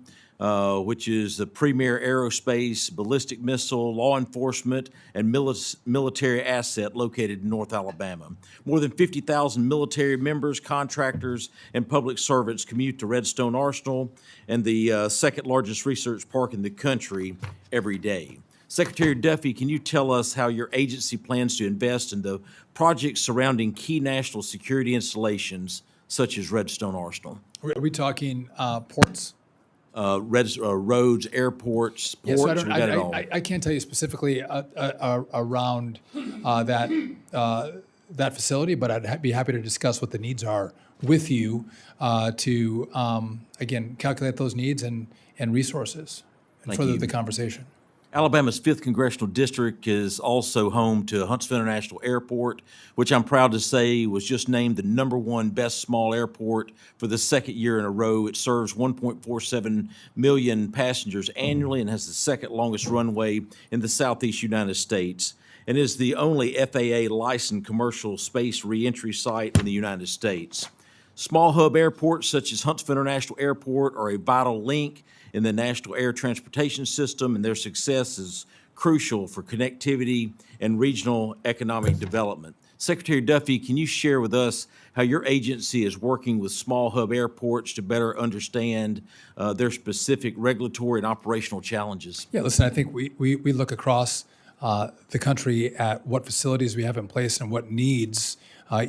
which is the premier aerospace, ballistic missile, law enforcement, and military asset located in North Alabama. More than 50,000 military members, contractors, and public servants commute to Redstone Arsenal, and the second largest research park in the country, every day. Secretary Duffy, can you tell us how your agency plans to invest in the projects surrounding key national security installations such as Redstone Arsenal? Are we talking ports? Roads, airports, ports, Yeah, so we got it all. I can't tell you specifically around that facility, but I'd be happy to discuss what the needs are with you to, again, calculate those needs and resources and Thank further you. the conversation. Alabama's 5th Congressional District is also home to Huntsville International Airport, which I'm proud to say was just named the #1 best small airport for the second year in a row. It serves 1.47 million passengers annually and has the second longest runway in the southeast United States, and is the only FAA licensed commercial space reentry site in the United States. Small hub airports such as Huntsville International Airport are a vital link in the national air transportation system, and their success is crucial for connectivity and regional economic development. Secretary Duffy, can you share with us how your agency is working with small hub airports to better understand their specific regulatory and operational challenges? Yeah, listen, I think we look across the country at what facilities we have in place and what needs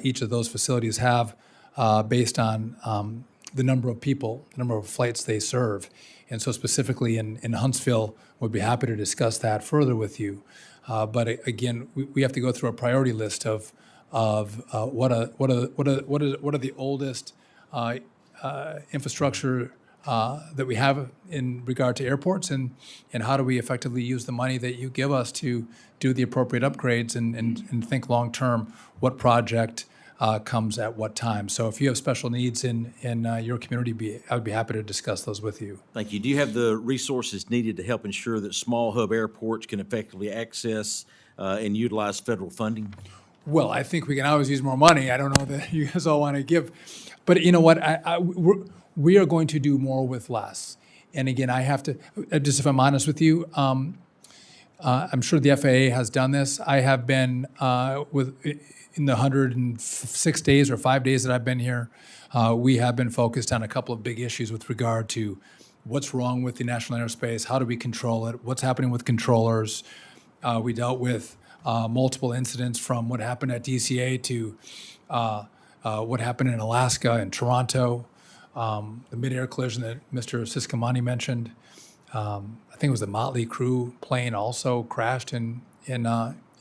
each of those facilities have based on the number of people, the number of flights they serve. And so specifically in Huntsville, we'd be happy to discuss that further with you. But again, we have to go through a priority list of what are the oldest infrastructure that we have in regard to airports, and how do we effectively use the money that you give us to do the appropriate upgrades and think long term what project comes at what time. So if you have special needs in your community, I would be happy to discuss those with you. Thank you. Do you have the resources needed to help ensure that small hub airports can effectively access and utilize federal funding? Well, I think we can always use more money. I don't know that you guys all want to give, but you know what? We are going to do more with less. And again, I have to, just if I'm honest with you, I'm sure the FAA has done this. I have been in the 106 days or 5 days that I've been here, we have been focused on a couple of big issues with regard to what's wrong with the national airspace, how do we control it, what's happening with controllers. We dealt with multiple incidents from what happened at DCA to what happened in Alaska and Toronto, the mid-air collision that Mr. Siscomani mentioned. I think it was the Motley Crew plane also crashed in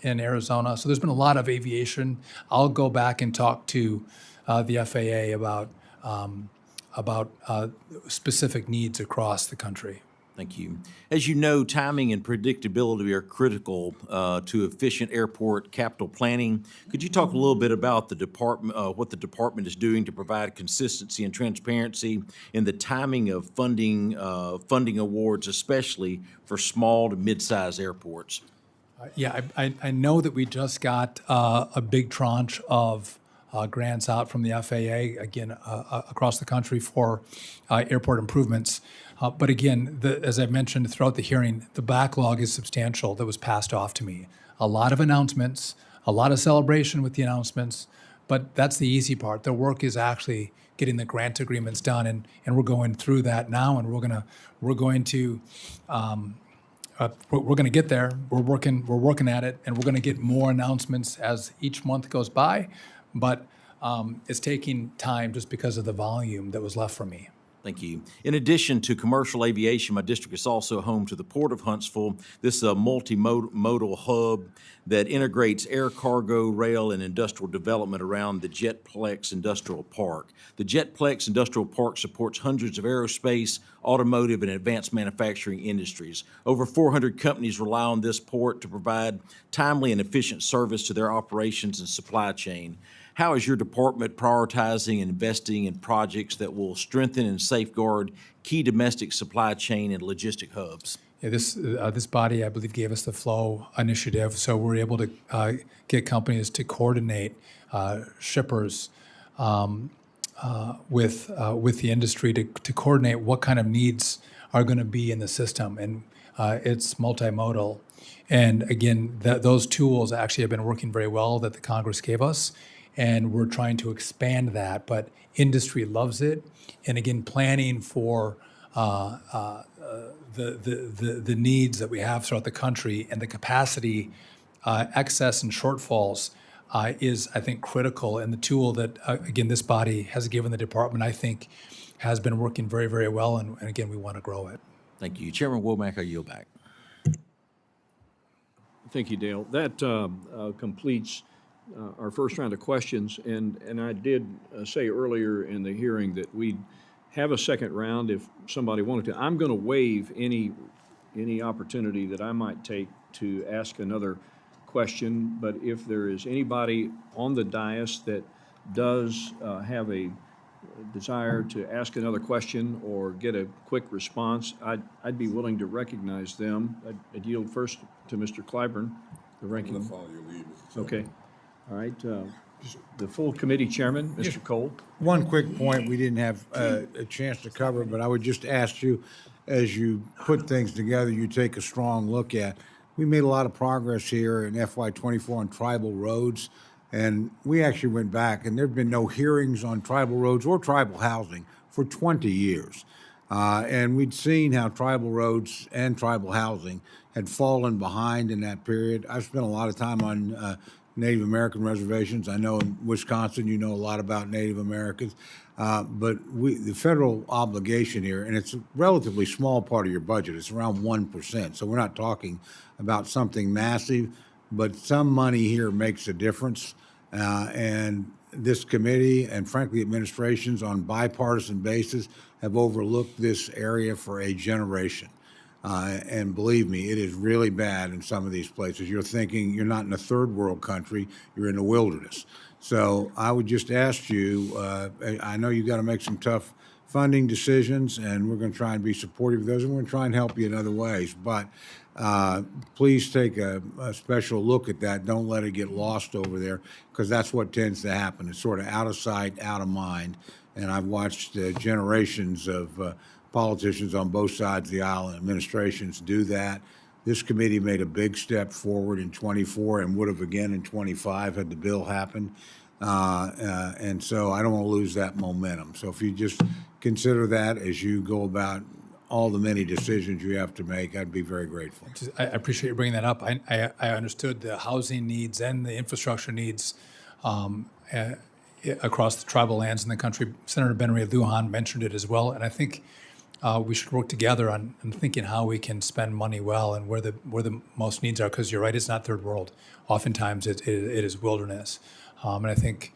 Arizona. So there's been a lot of aviation. I'll go back and talk to the FAA about specific needs across the country. Thank you. As you know, timing and predictability are critical to efficient airport capital planning. Could you talk a little bit about the department, what the department is doing to provide consistency and transparency in the timing of funding awards, especially for small to mid-sized airports? Yeah, I know that we just got a big tranche of grants out from the FAA, again, across the country for airport improvements. But again, as I mentioned throughout the hearing, the backlog is substantial that was passed off to me. A lot of announcements, a lot of celebration with the announcements, but that's the easy part. The work is actually getting the grant agreements done, and we're going through that now, and we're going to get there. We're working at it, and we're going to get more announcements as each month goes by. But it's taking time just because of the volume that was left for me. Thank you. In addition to commercial aviation, my district is also home to the Port of Huntsville. This is a multimodal hub that integrates air cargo, rail, and industrial development around the Jetplex Industrial Park. The Jetplex Industrial Park supports hundreds of aerospace, automotive, and advanced manufacturing industries. Over 400 companies rely on this port to provide timely and efficient service to their operations and supply chain. How is your department prioritizing and investing in projects that will strengthen and safeguard key domestic supply chain and logistic hubs? Yeah, this body, I believe, gave us the FLOW initiative, so we're able to get companies to coordinate shippers with the industry to coordinate what kind of needs are going to be in the system, and it's multimodal. And again, those tools actually have been working very well that the Congress gave us. And we're trying to expand that, but industry loves it. And again, planning for the needs that we have throughout the country and the capacity excess and shortfalls is, I think, critical. And the tool that, again, this body has given the department, I think, has been working very, very well. And again, we want to grow it. Thank you. Chairman Womack, I yield back. Thank you, Dale. That completes our first round of questions, and I did say earlier in the hearing that we'd have a second round if somebody wanted to. I'm going to waive any opportunity that I might take to ask another question, but if there is anybody on the dais that does have a desire to ask another question or get a quick response, I'd be willing to recognize them. I'd yield first to Mr. Clyburn, the ranking. Follow your lead, Mr. Chairman. Okay. All right, the full committee chairman, Mr. Cole. One quick point we didn't have a chance to cover, but I would just ask you, as you put things together, you take a strong look at. We made a lot of progress here in FY24 on tribal roads, and we actually went back, and there have been no hearings on tribal roads or tribal housing for 20 years. And we'd seen how tribal roads and tribal housing had fallen behind in that period. I've spent a lot of time on Native American reservations. I know in Wisconsin you know a lot about Native Americans, but the federal obligation here, and it's a relatively small part of your budget, it's around 1%, so we're not talking about something massive, but some money here makes a difference, and this committee and frankly administrations on bipartisan basis have overlooked this area for a generation. And believe me, it is really bad in some of these places. You're thinking you're not in a third world country, you're in the wilderness. So I would just ask you, I know you got to make some tough funding decisions, and we're going to try and be supportive of those, and we're going to try and help you in other ways. But please take a special look at that. Don't let it get lost over there, because that's what tends to happen. It's sort of out of sight, out of mind. And I've watched generations of politicians on both sides of the aisle and administrations do that. This committee made a big step forward in '24 and would have again in '25 had the bill happened. And so I don't want to lose that momentum. So if you just consider that as you go about all the many decisions you have to make, I'd be very grateful. I appreciate you bringing that up. I understood the housing needs and the infrastructure needs across the tribal lands in the country. Senator Ben-Ray Lujan mentioned it as well, and I think we should work together on thinking how we can spend money well and where the most needs are. Because you're right, it's not third world. Oftentimes, it is wilderness, and I think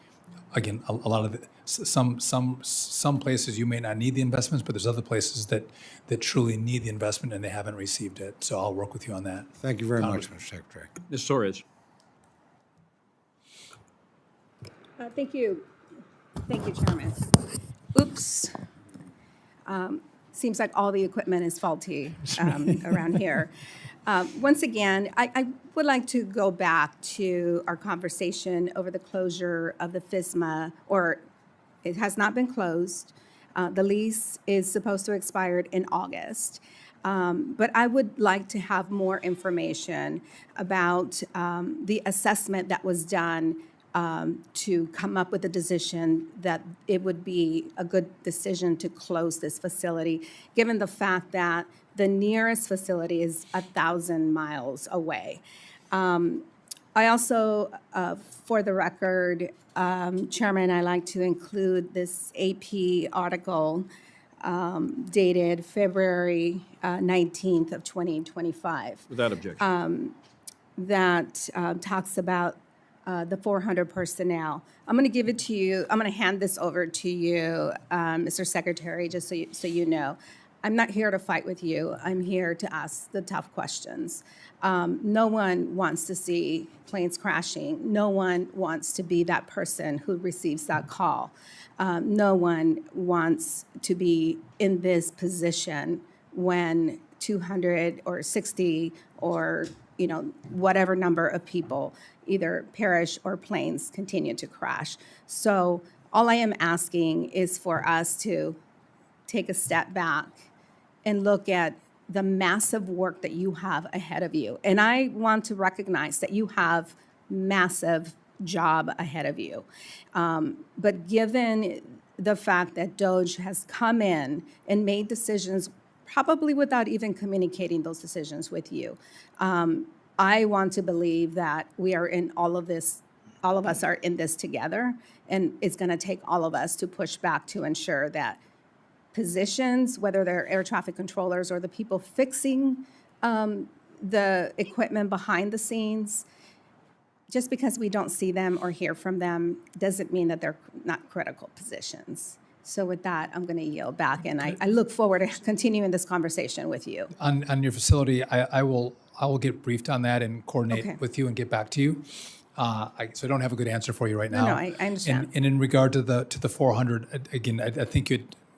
again a lot of some places you may not need the investments, but there's other places that truly need the investment and they haven't received it. So I'll work with you on that. Thank you very much, Mr. Secretary. Ms. Torres. Thank you. Thank you, Chairman. Oops. Seems like all the equipment is faulty around here. Once again, I would like to go back to our conversation over the closure of the FSMA, or it has not been closed. The lease is supposed to expire in August. But I would like to have more information about the assessment that was done to come up with a decision that it would be a good decision to close this facility, given the fact that the nearest facility is 1,000 miles away. I also, for the record, Chairman, I like to include this AP article dated February 19th of 2025. Without objection. That talks about the 400 personnel. I'm going to give it to you. I'm going to hand this over to you, Mr. Secretary, just so you know. I'm not here to fight with you. I'm here to ask the tough questions. No one wants to see planes crashing. No one wants to be that person who receives that call. No one wants to be in this position when 200 or 60 or whatever number of people either perish or planes continue to crash. So all I am asking is for us to take a step back and look at the massive work that you have ahead of you. And I want to recognize that you have massive job ahead of you. But given the fact that DOJ has come in and made decisions probably without even communicating those decisions with you, I want to believe that we are in all of this, all of us are in this together, and it's going to take all of us to push back to ensure that positions, whether they're air traffic controllers or the people fixing the equipment behind the scenes, just because we don't see them or hear from them doesn't mean that they're not critical positions. So with that, I'm going to yield back, and I look forward to continuing this conversation with you. On your facility, I will get briefed on that and coordinate with you and get back to you. So I don't have a good answer for you right now. No, I understand. And in regard to the 400, again, I think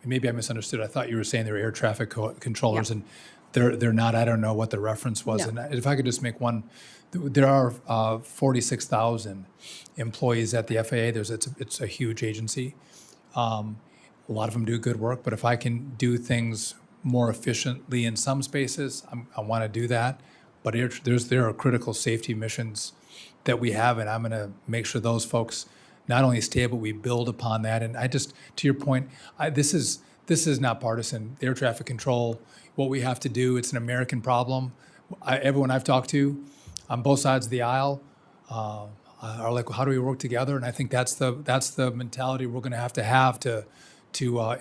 maybe I misunderstood. I thought you were saying they were air traffic controllers, and they're not. I don't know what the reference was. No. And if I could just make one, there are 46,000 employees at the FAA. It's a huge agency. A lot of them do good work, but if I can do things more efficiently in some spaces, I want to do that. But there are critical safety missions that we have, and I'm going to make sure those folks not only stay, but we build upon that. And to your point, this is not partisan. Air traffic control, what we have to do, it's an American problem. Everyone I've talked to on both sides of the aisle are like, well, how do we work together? And I think that's the mentality we're going to have to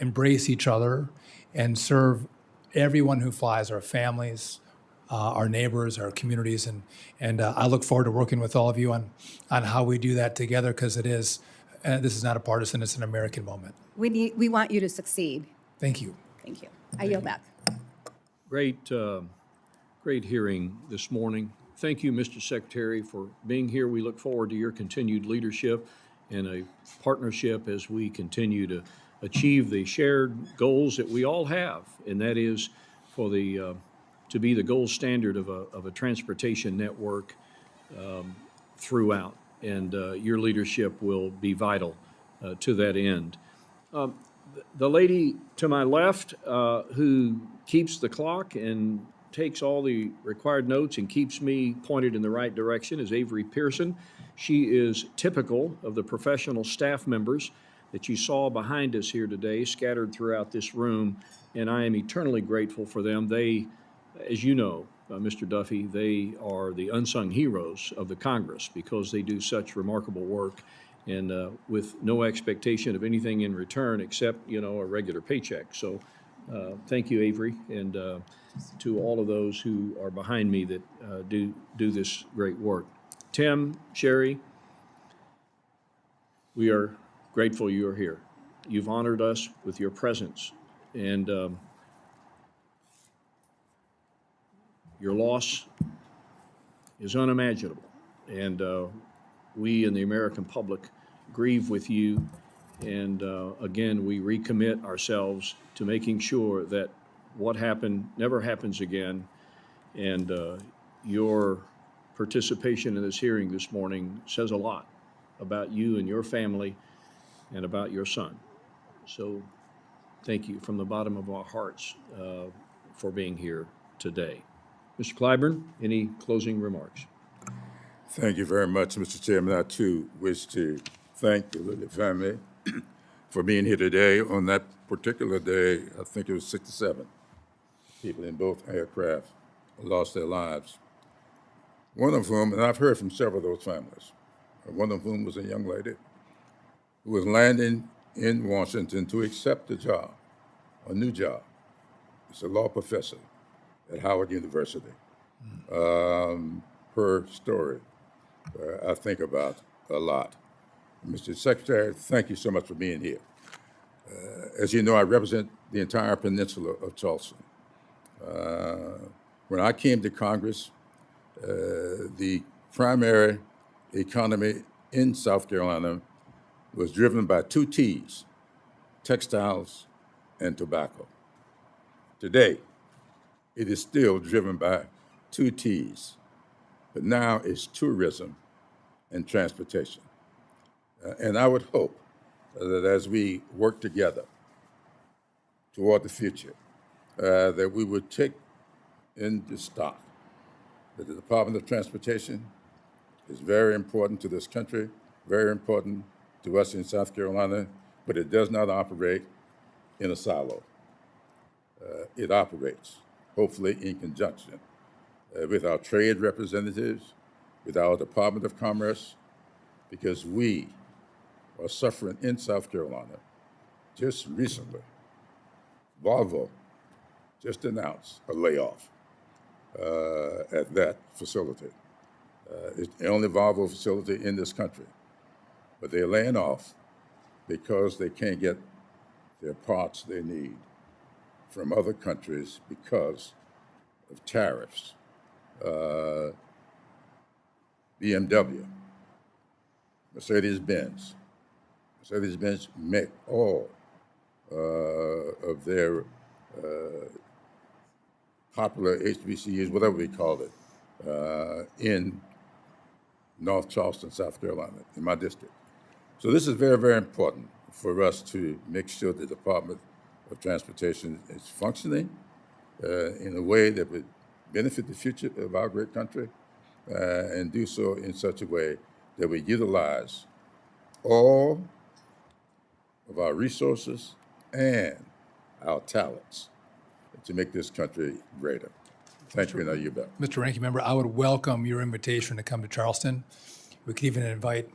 embrace each other and serve everyone who flies, our families, our neighbors, our communities, and I look forward to working with all of you on how we do that together, because this is not a partisan, it's an American moment. We want you to succeed. Thank you. Thank you. I yield back. Great hearing this morning. Thank you, Mr. Secretary, for being here. We look forward to your continued leadership and a partnership as we continue to achieve the shared goals that we all have, and that is for to be the gold standard of a transportation network throughout, and your leadership will be vital to that end. The lady to my left who keeps the clock and takes all the required notes and keeps me pointed in the right direction is Avery Pearson. She is typical of the professional staff members that you saw behind us here today, scattered throughout this room, and I am eternally grateful for them. They, as you know, Mr. Duffy, they are the unsung heroes of the Congress because they do such remarkable work and with no expectation of anything in return except, you know, a regular paycheck. So thank you, Avery, and to all of those who are behind me that do this great work. Tim, Sherry, we are grateful you are here. You've honored us with your presence, and your loss is unimaginable. And we in the American public grieve with you. And again, we recommit ourselves to making sure that what happened never happens again. And your participation in this hearing this morning says a lot about you and your family and about your son. So thank you from the bottom of our hearts for being here today. Mr. Clyburn, any closing remarks? Thank you very much, Mr. Chairman. I too wish to thank the Lilly family for being here today. On that particular day, I think it was 67 people in both aircraft lost their lives. One of whom, and I've heard from several of those families, one of whom was a young lady who was landing in Washington to accept a job, a new job. It's a law professor at Howard University. Her story I think about a lot. Mr. Secretary, thank you so much for being here. As you know, I represent the entire peninsula of Charleston. When I came to Congress, the primary economy in South Carolina was driven by two T's, textiles and tobacco. Today, it is still driven by two T's, but now it's tourism and transportation. And I would hope that as we work together toward the future, that we would take into stock that the Department of Transportation is very important to this country, very important to us in South Carolina, but it does not operate in a silo. It operates, hopefully in conjunction with our trade representatives, with our Department of Commerce, because we are suffering in South Carolina. Just recently, Volvo just announced a layoff at that facility. It's the only Volvo facility in this country, but they're laying off because they can't get their parts they need from other countries because of tariffs. BMW, Mercedes-Benz make all of their popular HBCUs, whatever we call it, in North Charleston, South Carolina, in my district. So this is very, very important for us to make sure the Department of Transportation is functioning in a way that would benefit the future of our great country and do so in such a way that we utilize all of our resources and our talents to make this country greater. Thank you, and now you bet. Mr. Ranking Member, I would welcome your invitation to come to Charleston. We could even invite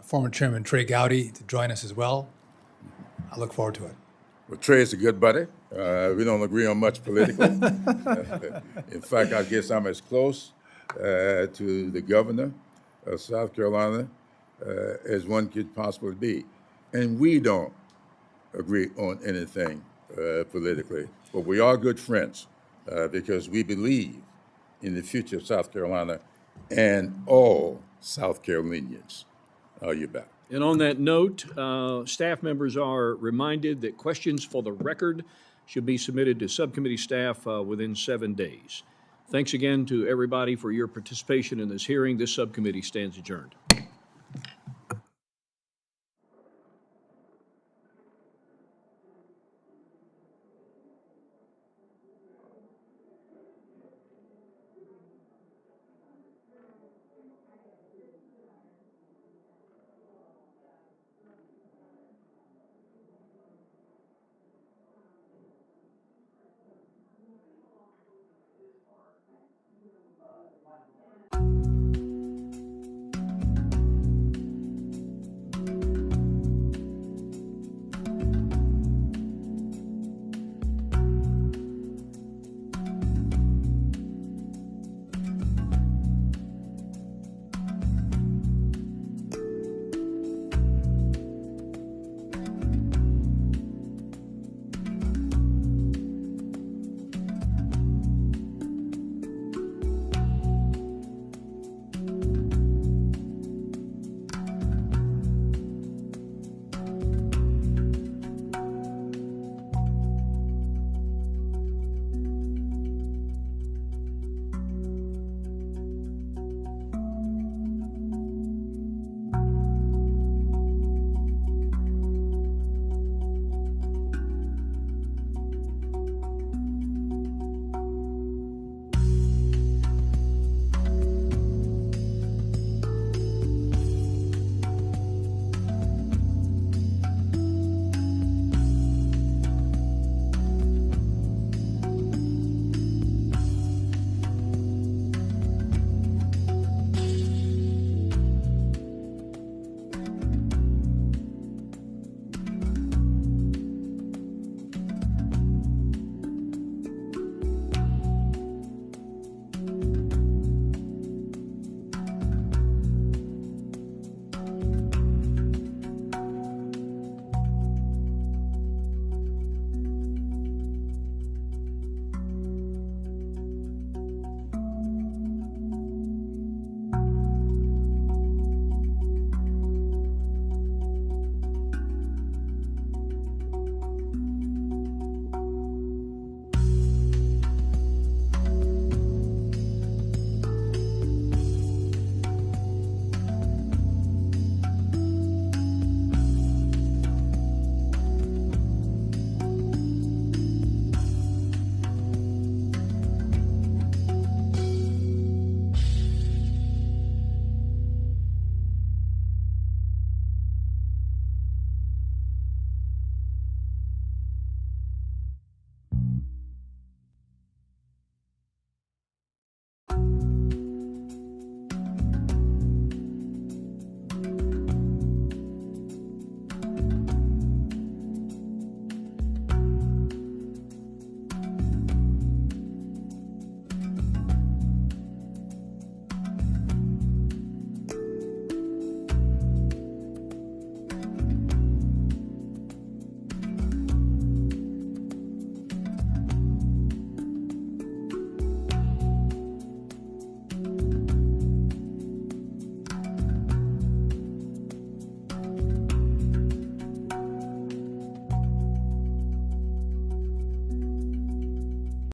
former Chairman Trey Gowdy to join us as well. I look forward to it. Well, Trey's a good buddy. We don't agree on much politically. In fact, I guess I'm as close to the governor of South Carolina as one could possibly be. And we don't agree on anything politically, but we are good friends because we believe in the future of South Carolina and all South Carolinians. You bet. And on that note, staff members are reminded that questions for the record should be submitted to subcommittee staff within 7 days. Thanks again to everybody for your participation in this hearing. This subcommittee stands adjourned.